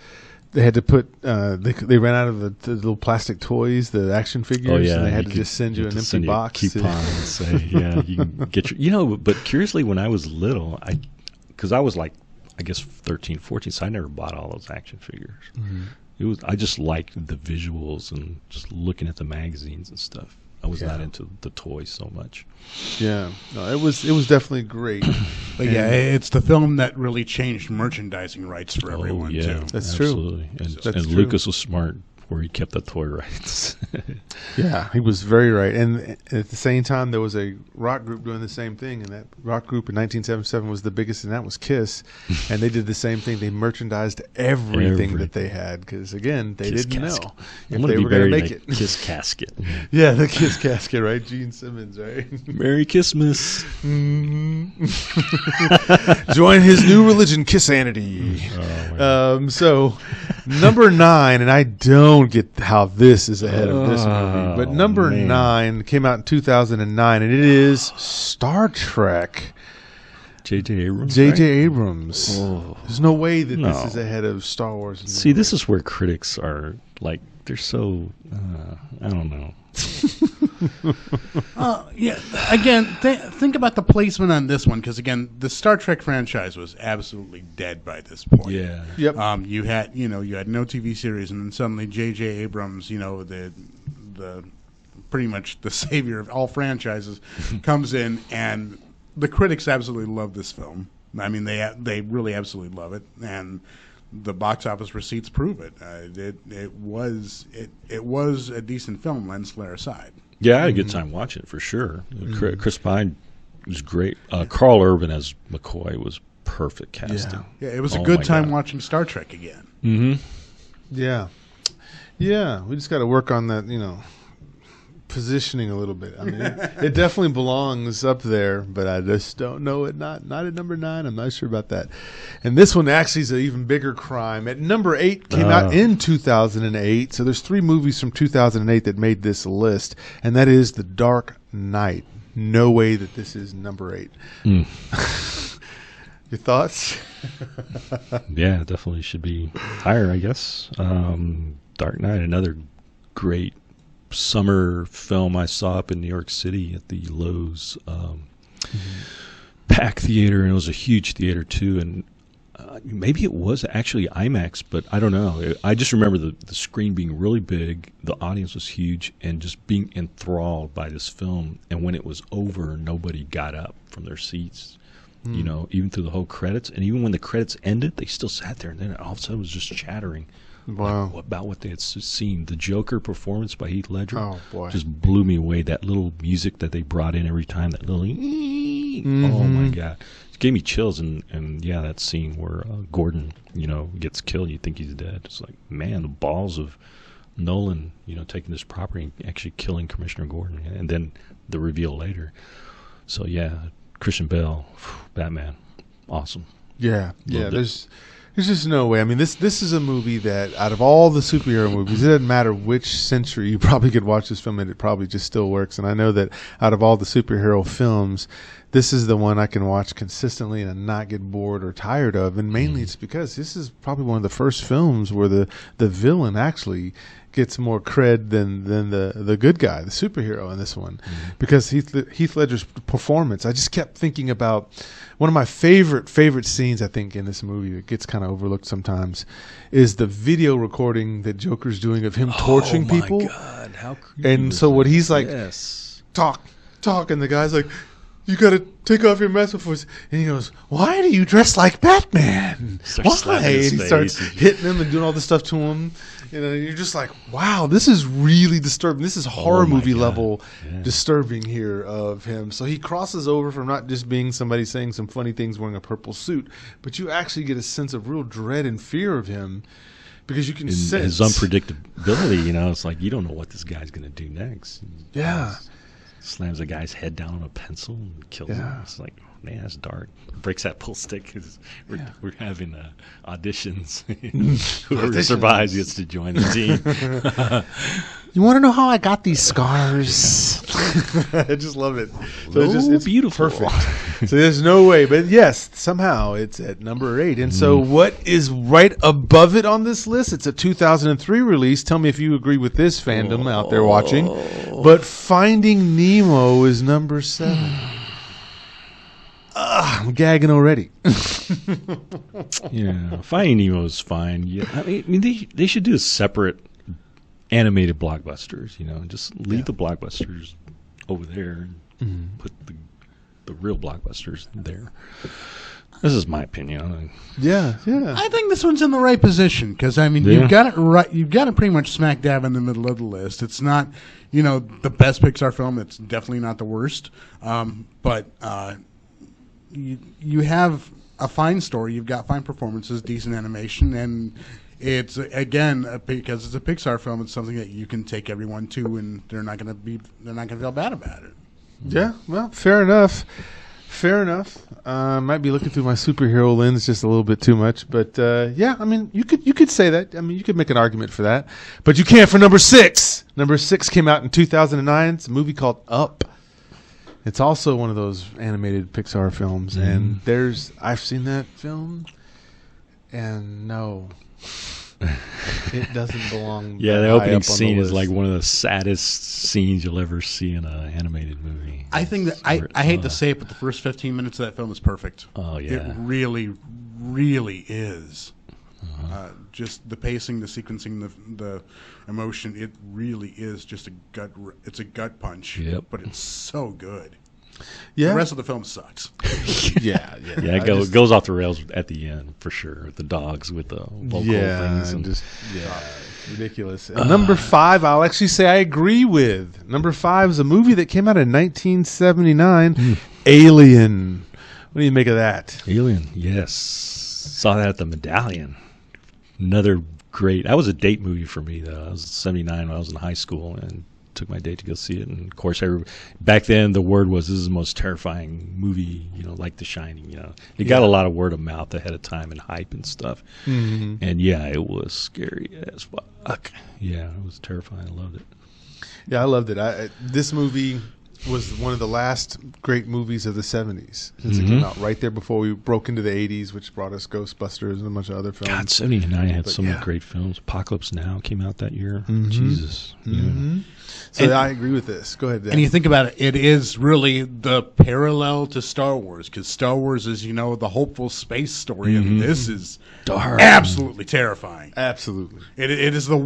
S2: had to put, they ran out of the little plastic toys, the action figures, and they had to just send you an empty box.
S3: A coupon and say, yeah, you can get your, but curiously, when I was little, because I was like, I guess 13, 14, so I never bought all those action figures. I just liked the visuals and just looking at the magazines and stuff. I was not into the toys so much. Yeah,
S2: no, it was definitely great.
S5: But yeah, it's the film that really changed merchandising rights for everyone too.
S2: That's
S3: absolutely
S2: true.
S3: And Lucas was smart where he kept the toy rights.
S2: Yeah, he was very right. And at the same time, there was a rock group doing the same thing, and that rock group in 1977 was the biggest, and that was Kiss. And they did the same thing. They merchandised everything that they had because, again, they
S3: Kiss
S2: didn't
S3: casket.
S2: know if they were going to make it.
S3: Kiss casket.
S2: Yeah, the Kiss casket, right? Gene Simmons, right?
S3: Merry Christmas.
S2: Join his new religion, Kissanity. So, number 9, and I don't get how this is ahead of this movie, but number 9 came out in 2009, and it is Star Trek.
S3: J.J. Abrams.
S2: J.J. Abrams. Oh. There's no way that this is ahead of Star Wars.
S3: See, this is where critics are like, they're so, I don't know.
S5: Yeah. Again, think about the placement on this one, because again, the Star Trek franchise was absolutely dead by this point.
S3: Yeah.
S2: Yep.
S5: You had no TV series, and then suddenly J.J. Abrams, the pretty much the savior of all franchises, comes in, and the critics absolutely love this film. I mean, they really absolutely love it, and the box office receipts prove it. It was a decent film, lens flare aside.
S3: Yeah, I had a good time watching it for sure. Chris Pine was great. Carl Urban as McCoy was perfect casting.
S5: Yeah, it was a good time watching Star Trek again.
S3: Mm-hmm.
S2: Yeah. Yeah, we just got to work on that, positioning a little bit. I mean, it definitely belongs up there, but I just don't know it. Not at number 9. I'm not sure about that. And this one actually is an even bigger crime. At number 8, came out in 2008. So there's 3 movies from 2008 that made this list, and that is The Dark Knight. No way that this is number 8. Your thoughts?
S3: Yeah, definitely should be higher, I guess. Dark Knight, another great summer film I saw up in New York City at the Lowe's Pack Theater, and it was a huge theater too, and maybe it was actually IMAX, but I don't know. I just remember the screen being really big, the audience was huge, and just being enthralled by this film. And when it was over, nobody got up from their seats, even through the whole credits. And even when the credits ended, they still sat there, and then all of a sudden it was just chattering.
S2: Wow.
S3: About what they had seen. The Joker performance by Heath Ledger
S2: boy.
S3: Just blew me away. That little music that they brought in every time, that little oh my God. It gave me chills. And yeah, that scene where Gordon, gets killed, you think he's dead. It's like, man, the balls of Nolan, taking this property and actually killing Commissioner Gordon. And then the reveal later. So yeah, Christian Bale, Batman, awesome.
S2: Yeah. There's just no way. I mean, this is a movie that, out of all the superhero movies, it doesn't matter which century, you probably could watch this film and it probably just still works. And I know that out of all the superhero films, this is the one I can watch consistently and not get bored or tired of. And mainly it's because this is probably one of the first films where the villain actually gets more cred than the good guy, the superhero in this one. Because Heath Ledger's performance, I just kept thinking about one of my favorite scenes, I think, in this movie that gets kind of overlooked sometimes, is the video recording that Joker's doing of him torturing people.
S3: Oh, my God. How creepy.
S2: And so what he's like,
S3: yes.
S2: talk, and the guy's like, you got to take off your mask before. And he goes, why do you dress like Batman?
S3: Starts
S2: Why?
S3: slapping his
S2: And he
S3: face.
S2: starts hitting him and doing all this stuff to him. You know, you're just like, wow, this is really disturbing. This is horror
S3: my
S2: movie
S3: God.
S2: level
S3: Yeah.
S2: disturbing here of him. So he crosses over from not just being somebody saying some funny things wearing a purple suit, but you actually get a sense of real dread and fear of him because you can
S3: And
S2: sense
S3: his unpredictability, you know, it's like you don't know what this guy's going to do next.
S2: Yeah.
S3: Slams a guy's head down on a pencil and kills him.
S2: Yeah.
S3: It's like, man, that's dark. Breaks that pull stick because we're having auditions. Whoever survives gets to join the team.
S2: You want to know how I got these scars? I just love it. So it's
S3: beautiful.
S2: Perfect. So there's no way. But yes, somehow it's at number 8. And so what is right above it on this list? It's a 2003 release. Tell me if you agree with this fandom out there watching. But Finding Nemo is number 7. I'm gagging already.
S3: Yeah, Finding Nemo's fine. Yeah, I mean they should do a separate animated blockbusters. You know, just leave the blockbusters over there and put the real blockbusters there. This is my opinion.
S2: Yeah.
S5: I think this one's in the right position because I mean you've got it right. You've got it pretty much smack dab in the middle of the list. It's not, you know, the best Pixar film. It's definitely not the worst. But you have a fine story. You've got fine performances, decent animation, and it's again because it's a Pixar film. It's something that you can take everyone to, and they're not going to feel bad about it.
S2: Yeah. Well, fair enough. Might be looking through my superhero lens just a little bit too much, but yeah. I mean, you could say that. I mean, you could make an argument for that, but you can't for number 6. Number 6 came out in 2009. It's a movie called Up. It's also one of those animated Pixar films, and I've seen that film, and no, it doesn't belong.
S3: Yeah, the
S2: high
S3: opening
S2: up on the
S3: scene is
S2: list.
S3: like one of the saddest scenes you'll ever see in an animated movie.
S5: I think that I hate to say it, but the first 15 minutes of that film is perfect.
S3: Oh yeah,
S5: It really, really is. Just the pacing, the sequencing, the emotion. It really is just it's a gut punch.
S3: Yep.
S5: But it's so good.
S2: Yeah,
S5: The rest of the film sucks.
S2: yeah.
S3: yeah. It goes off the rails at the end for sure. With the dogs with the vocal things and
S2: just ridiculous. And number 5, I'll actually say I agree with. Number 5 is a movie that came out in 1979, Alien. What do you make of that?
S3: Alien. Yes, saw that at the Medallion. Another great. That was a date movie for me though. I was 79 when I was in high school and took my date to go see it. And of course, back then the word was this is the most terrifying movie, you know, like The Shining. You know, it got a lot of word of mouth ahead of time and hype and stuff. And yeah, it was scary as fuck. Yeah, it was terrifying. I loved it.
S2: Yeah, I loved it. This movie was one of the last great movies of the 70s since it came out right there before we broke into the 80s, which brought us Ghostbusters and a bunch of other films.
S3: God, 79 had so many
S2: yeah.
S3: great films. Apocalypse Now came out that year. Jesus.
S2: So I agree with this. Go ahead, Dan.
S5: And you think about it, it is really the parallel to Star Wars, because Star Wars is, you know, the hopeful space story, and this is absolutely terrifying.
S2: Absolutely.
S5: It is the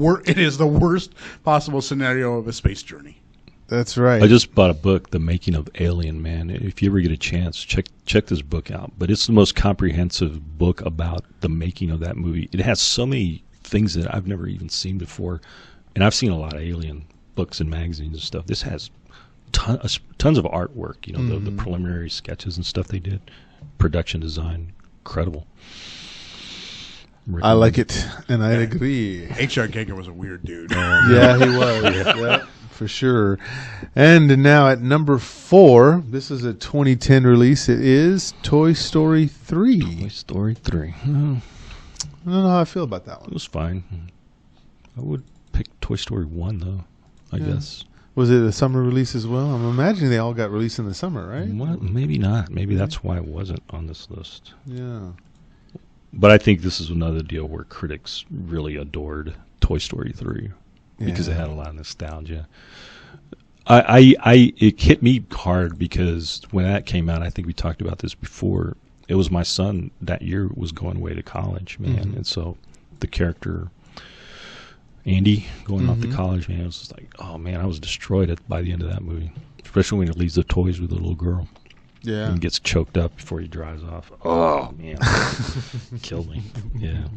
S5: worst possible scenario of a space journey.
S2: That's right.
S3: I just bought a book, The Making of Alien, man. If you ever get a chance, check this book out. But it's the most comprehensive book about the making of that movie. It has so many things that I've never even seen before. And I've seen a lot of Alien books and magazines and stuff. This has tons of artwork, you know, the preliminary sketches and stuff they did. Production design, incredible.
S2: I like it, and I agree.
S5: H.R. Giger was a weird dude.
S2: Yeah, he was. Yeah, for sure. And now at number 4, this is a 2010 release. It is Toy Story 3.
S3: Toy Story 3.
S2: I don't know how I feel about that
S3: It
S2: one.
S3: was fine. I would pick Toy Story 1, though, I guess.
S2: Was it a summer release as well? I'm imagining they all got released in the summer, right?
S3: Well, maybe not. Maybe that's why it wasn't on this list.
S2: Yeah.
S3: But I think this is another deal where critics really adored Toy Story 3 because it had a lot of nostalgia. It hit me hard because when that came out, I think we talked about this before. It was my son that year was going away to college, man, and so the character Andy going off to college, man, it was just like, oh man, I was destroyed by the end of that movie, especially when he leaves the toys with the little girl.
S2: Yeah.
S3: And gets choked up before he drives off. Oh, man. Killed me. Yeah.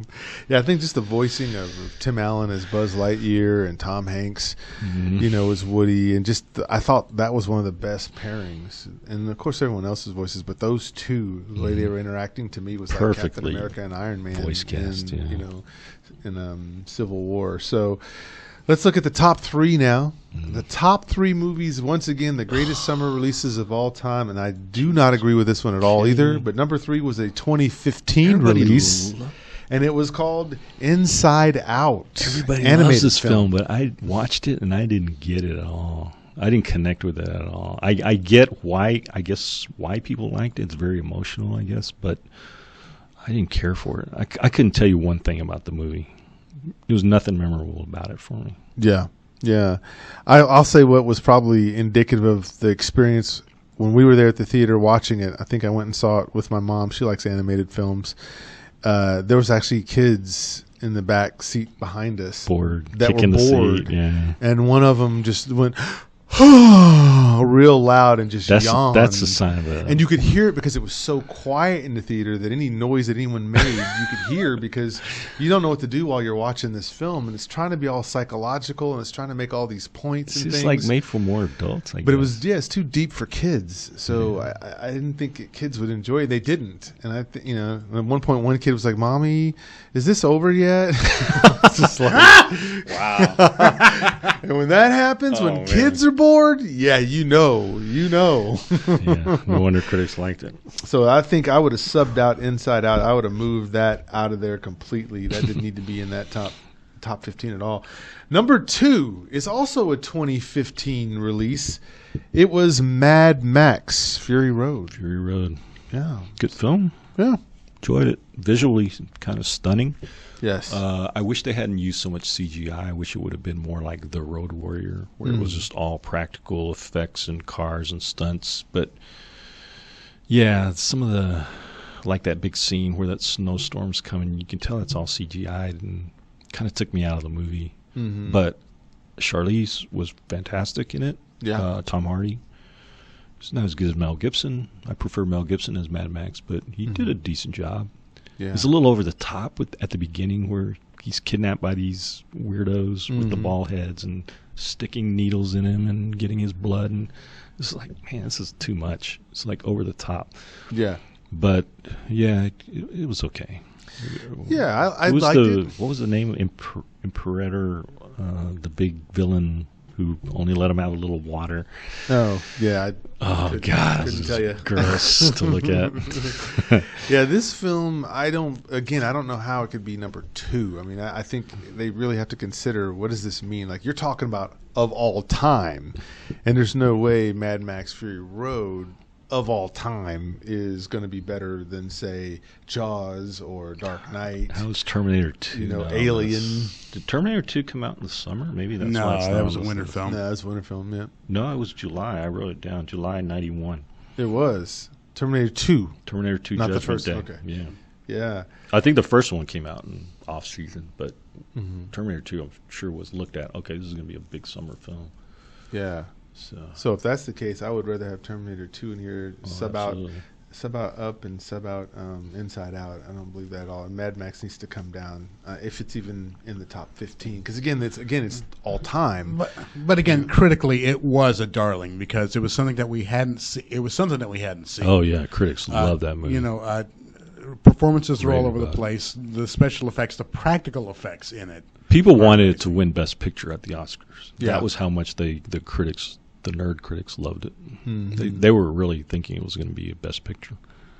S2: Yeah, I think just the voicing of Tim Allen as Buzz Lightyear and Tom Hanks, as Woody. And just, I thought that was one of the best pairings. And, of course, everyone else's voices. But those two, the way they were interacting to me was like Captain America and Iron Man.
S3: Voice cast,
S2: in Civil War. So let's look at the top 3 now. The top 3 movies, once again, the greatest summer releases of all time, and I do not agree with this one at all either. But number 3 was a 2015 release, and it was called Inside Out.
S3: Everybody loves this film, but I watched it and I didn't get it at all. I didn't connect with it at all. I get why, I guess, why people liked it. It's very emotional, I guess, but I didn't care for it. I couldn't tell you one thing about the movie. There was nothing memorable about it for me.
S2: Yeah. Yeah. I'll say what was probably indicative of the experience when we were there at the theater watching it. I think I went and saw it with my mom. She likes animated films. There was actually kids in the back seat behind us that were bored.
S3: The seat, yeah.
S2: And one of them just went real loud and just yawned.
S3: That's a sign of it.
S2: And you could hear it because it was so quiet in the theater that any noise that anyone made, you could hear, because you don't know what to do while you're watching this film. And it's trying to be all psychological, and it's trying to make all these points and things.
S3: It's like made for more adults, I guess.
S2: But it was, it's too deep for kids. So I didn't think kids would enjoy it. They didn't. And I think, at one point, one kid was like, "Mommy, is this over yet?" It's just like, wow. And when that happens, when kids are bored, you know.
S3: Yeah, no wonder critics liked it.
S2: So I think I would have subbed out Inside Out. I would have moved that out of there completely. That didn't need to be in that top 15 at all. Number 2 is also a 2015 release. It was Mad Max: Fury Road.
S3: Fury Road.
S2: Yeah.
S3: Good film.
S2: Yeah.
S3: Enjoyed it. Visually kind of stunning.
S2: Yes.
S3: I wish they hadn't used so much CGI. I wish it would have been more like The Road Warrior, where it was just all practical effects and cars and stunts. But yeah, some of the, like that big scene where that snowstorm's coming, you can tell it's all CGI'd, and kind of took me out of the movie. But Charlize was fantastic in it.
S2: Yeah.
S3: Tom Hardy. It's not as good as Mel Gibson. I prefer Mel Gibson as Mad Max, but he did a decent job.
S2: Yeah.
S3: It's a little over the top at the beginning, where he's kidnapped by these weirdos with the bald heads and sticking needles in him and getting his blood. And it's like, man, this is too much. It's like over the top.
S2: Yeah.
S3: But yeah, it was okay.
S2: Yeah, I liked it.
S3: What was the name? Imperator, the big villain who only let him have a little water.
S2: Oh, yeah.
S3: God, couldn't tell you. Gross to look at.
S2: Yeah, this film, I don't know how it could be number 2. I mean, I think they really have to consider, what does this mean? Like, you're talking about of all time, and there's no way Mad Max Fury Road of all time is going to be better than, say, Jaws or Dark Knight.
S3: How was Terminator 2?
S2: Alien.
S3: Did Terminator 2 come out in the summer? Maybe that's
S5: no,
S3: why it's
S5: that was a winter film.
S2: No, that was a winter film, yeah.
S3: No, it was July. I wrote it down. July 91.
S2: It was. Terminator 2.
S3: Terminator 2
S2: Not
S3: Judgment
S2: the first
S3: Day.
S2: one, okay.
S3: Yeah.
S2: Yeah.
S3: I think the first one came out in off-season, but Terminator 2, I'm sure, was looked at, okay, this is going to be a big summer film.
S2: Yeah. So if that's the case, I would rather have Terminator 2 in here, sub out Up and sub out Inside Out. I don't believe that at all. And Mad Max needs to come down if it's even in the top 15, because again it's all time.
S5: But again, critically, it was a darling because it was something that we hadn't seen. It was something that we hadn't seen.
S3: Oh yeah, critics love that movie.
S5: Performances are all over the place. The special effects, the practical effects in it.
S3: People wanted it to win Best Picture at the Oscars.
S2: Yeah.
S3: That was how much the nerd critics loved it. They were really thinking it was going to be a Best Picture.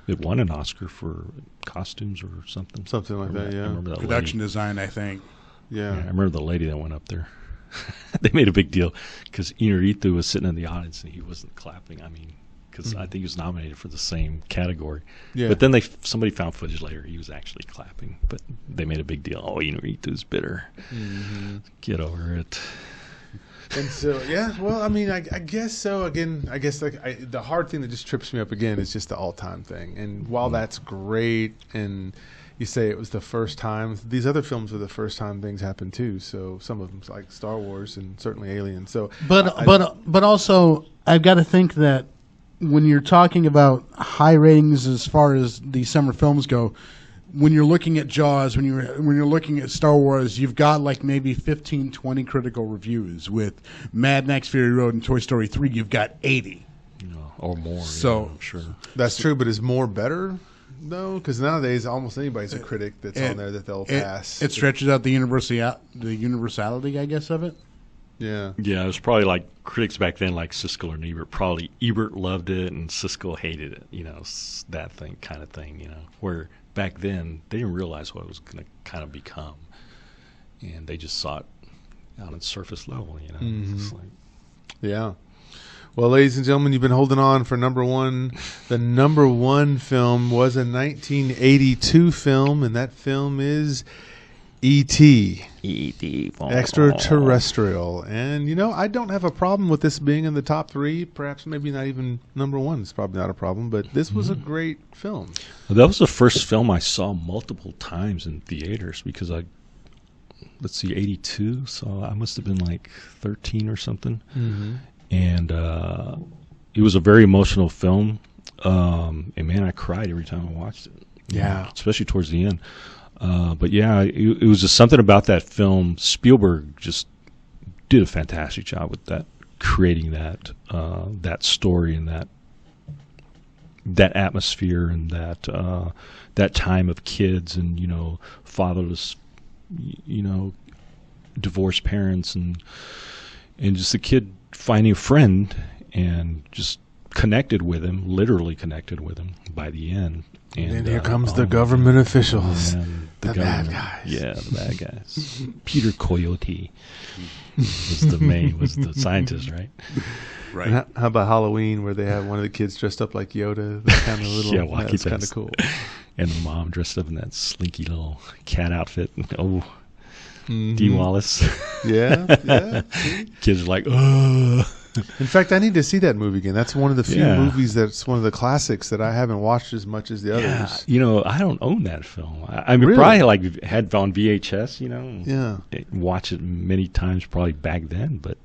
S3: It won an Oscar for costumes or something.
S2: Something like that, yeah.
S3: I remember that
S5: Production design, I think.
S2: Yeah.
S3: I remember the lady that went up there. they made a big deal because Inarritu was sitting in the audience and he wasn't clapping. I mean, because I think he was nominated for the same category.
S2: Yeah.
S3: But then somebody found footage later he was actually clapping. But they made a big deal. Oh, Inarritu's bitter. Get over it.
S2: And so, yeah, well, I mean, I guess so. Again, I guess the hard thing that just trips me up again is just the all-time thing. And while that's great, and you say it was the first time, these other films were the first time things happened too. So some of them, like Star Wars and certainly Alien. So,
S5: but also, I've got to think that when you're talking about high ratings as far as the summer films go, when you're looking at Jaws, when you're looking at Star Wars, you've got like maybe 15, 20 critical reviews. With Mad Max Fury Road and Toy Story 3, you've got 80.
S3: Or more.
S5: So,
S3: I'm sure.
S2: that's true, but is more better? No, because nowadays almost anybody's a critic that's on there that they'll pass.
S5: It stretches out the universality, I guess, of it.
S2: Yeah.
S3: Yeah, it was probably like critics back then, like Siskel and Ebert. Probably Ebert loved it and Siskel hated it. That kind of thing. Where back then they didn't realize what it was going to kind of become, and they just saw it on its surface level. It's like,
S2: Yeah. Well, ladies and gentlemen, you've been holding on for number one. The number one film was a 1982 film, and that film is E.T.
S3: E.T.
S2: Extraterrestrial. And, I don't have a problem with this being in the top three. Perhaps maybe not even number one. It's probably not a problem, but this was a great film.
S3: That was the first film I saw multiple times in theaters because let's see, 82, so I must have been like 13 or something. And it was a very emotional film. And man, I cried every time I watched it.
S2: Yeah.
S3: Especially towards the end. But yeah, it was just something about that film. Spielberg just did a fantastic job with that, creating that story and that atmosphere and that time of kids and fatherless, divorced parents and just the kid finding a friend and just literally connected with him by the end.
S2: And here comes the government officials.
S3: The
S2: bad guys.
S3: Yeah, the bad guys. Peter Coyote was the scientist, right?
S5: Right.
S2: And how about Halloween, where they have one of the kids dressed up like Yoda? That kind of little, that's kind of cool.
S3: And the mom dressed up in that slinky little cat outfit. Oh, Dee Wallace.
S2: Yeah.
S3: Kids are like, oh.
S2: In fact, I need to see that movie again. That's one of the few movies that's one of the classics that I haven't watched as much as the others.
S3: I don't own that film. I mean,
S2: Really?
S3: probably had on VHS.
S2: Yeah.
S3: Watch it many times probably back then, but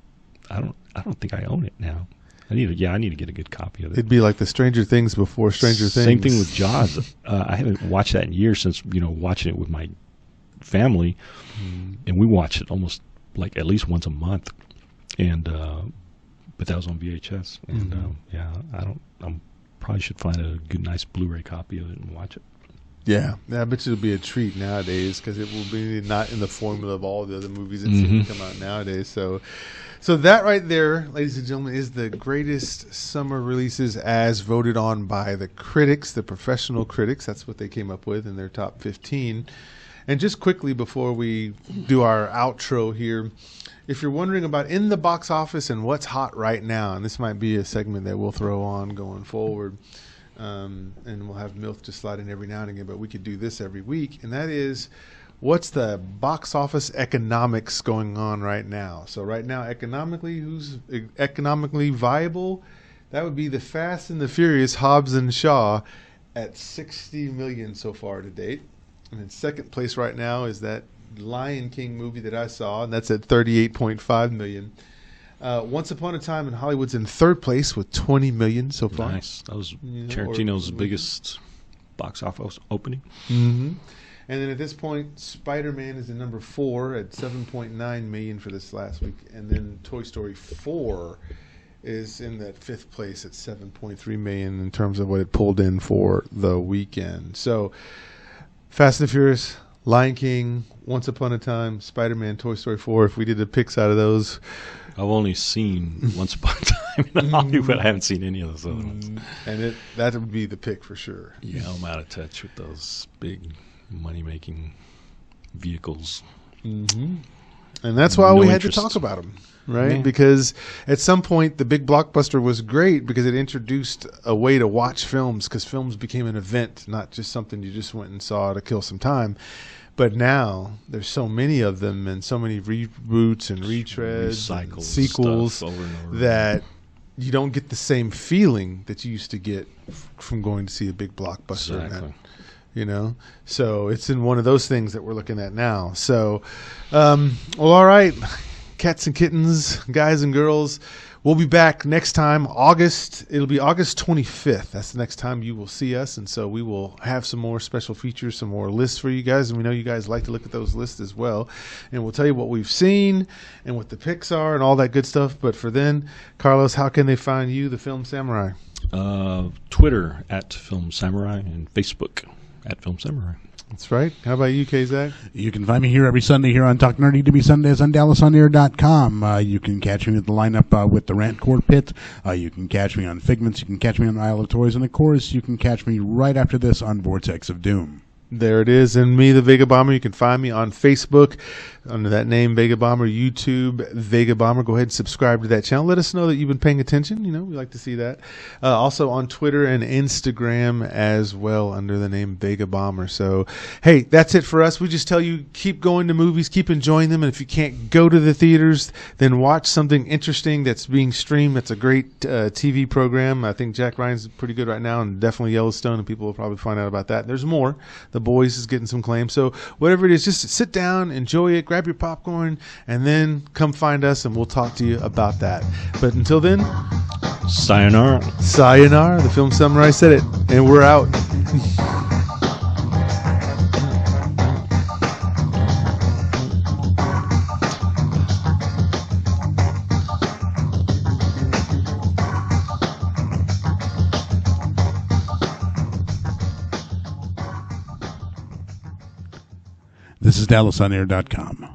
S3: I don't think I own it now. I need to get a good copy of it.
S2: It'd be like the Stranger Things before Stranger Things.
S3: Same thing with Jaws. I haven't watched that in years since watching it with my family, and we watch it almost like at least once a month, and but that was on VHS, and I probably should find a good, nice Blu-ray copy of it and watch it.
S2: Yeah, I bet you it'll be a treat nowadays because it will be not in the formula of all the other movies that seem to come out nowadays. So that right there, ladies and gentlemen, is the greatest summer releases as voted on by the critics, the professional critics. That's what they came up with in their top 15. And just quickly before we do our outro here, if you're wondering about in the box office and what's hot right now, and this might be a segment that we'll throw on going forward, and we'll have Milth just slide in every now and again, but we could do this every week, and that is what's the box office economics going on right now. So right now, economically, who's economically viable? That would be the Fast and the Furious, Hobbs and Shaw, at $60 million so far to date. And in second place right now is that Lion King movie that I saw, and that's at $38.5 million. Once Upon a Time in Hollywood's in third place with $20 million so far.
S3: Nice. That was Tarantino's biggest box office opening.
S2: Mm-hmm. And then at this point, Spider-Man is in number 4 at $7.9 million for this last week. And then Toy Story 4 is in that fifth place at $7.3 million in terms of what it pulled in for the weekend. So Fast and Furious, Lion King, Once Upon a Time, Spider-Man, Toy Story 4. If we did a picks out of those.
S3: I've only seen Once Upon a Time in Hollywood. I haven't seen any of those other ones.
S2: And that would be the pick for sure.
S3: Yeah, I'm out of touch with those big money-making vehicles.
S2: Mm-hmm. And that's why
S3: No
S2: we
S3: interest.
S2: had to talk about them, right?
S3: Yeah.
S2: Because at some point, the big blockbuster was great because it introduced a way to watch films, because films became an event, not just something you just went and saw to kill some time. But now there's so many of them and so many reboots and retreads and
S3: Recycled
S2: sequels
S3: stuff over and over.
S2: that you don't get the same feeling that you used to get from going to see a big blockbuster event.
S3: Exactly.
S2: You know, so it's in one of those things that we're looking at now. So, well, all right, cats and kittens, guys and girls, we'll be back next time. It'll be August 25th. That's the next time you will see us. And so we will have some more special features, some more lists for you guys. And we know you guys like to look at those lists as well. And we'll tell you what we've seen and what the picks are and all that good stuff. But for then, Carlos, how can they find you, the Film Samurai?
S3: Twitter at Film Samurai and Facebook at Film Samurai.
S2: That's right. How about you, K-Zach?
S5: You can find me here every Sunday here on Talk Nerdy to be Sundays on DallasOnAir.com. You can catch me at the lineup with the Rant Core Pit. You can catch me on Figments. You can catch me on Isle of Toys. And, of course, you can catch me right after this on Vortex of Doom.
S2: There it is. And me, the Vegabomber. You can find me on Facebook under that name, Vegabomber, YouTube, Vegabomber. Go ahead and subscribe to that channel. Let us know that you've been paying attention. You know, we like to see that. Also on Twitter and Instagram as well under the name Vegabomber. So, hey, that's it for us. We just tell you, keep going to movies, keep enjoying them. And if you can't go to the theaters, then watch something interesting that's being streamed. That's a great TV program. I think Jack Ryan's pretty good right now, and definitely Yellowstone, and people will probably find out about that. There's more. The Boys is getting some claim. So whatever it is, just sit down, enjoy it, grab your popcorn, and then come find us, and we'll talk to you about that. But until then,
S3: Sayonara.
S2: sayonara. The Film Samurai said it, and we're out.
S5: This is DallasOnAir.com.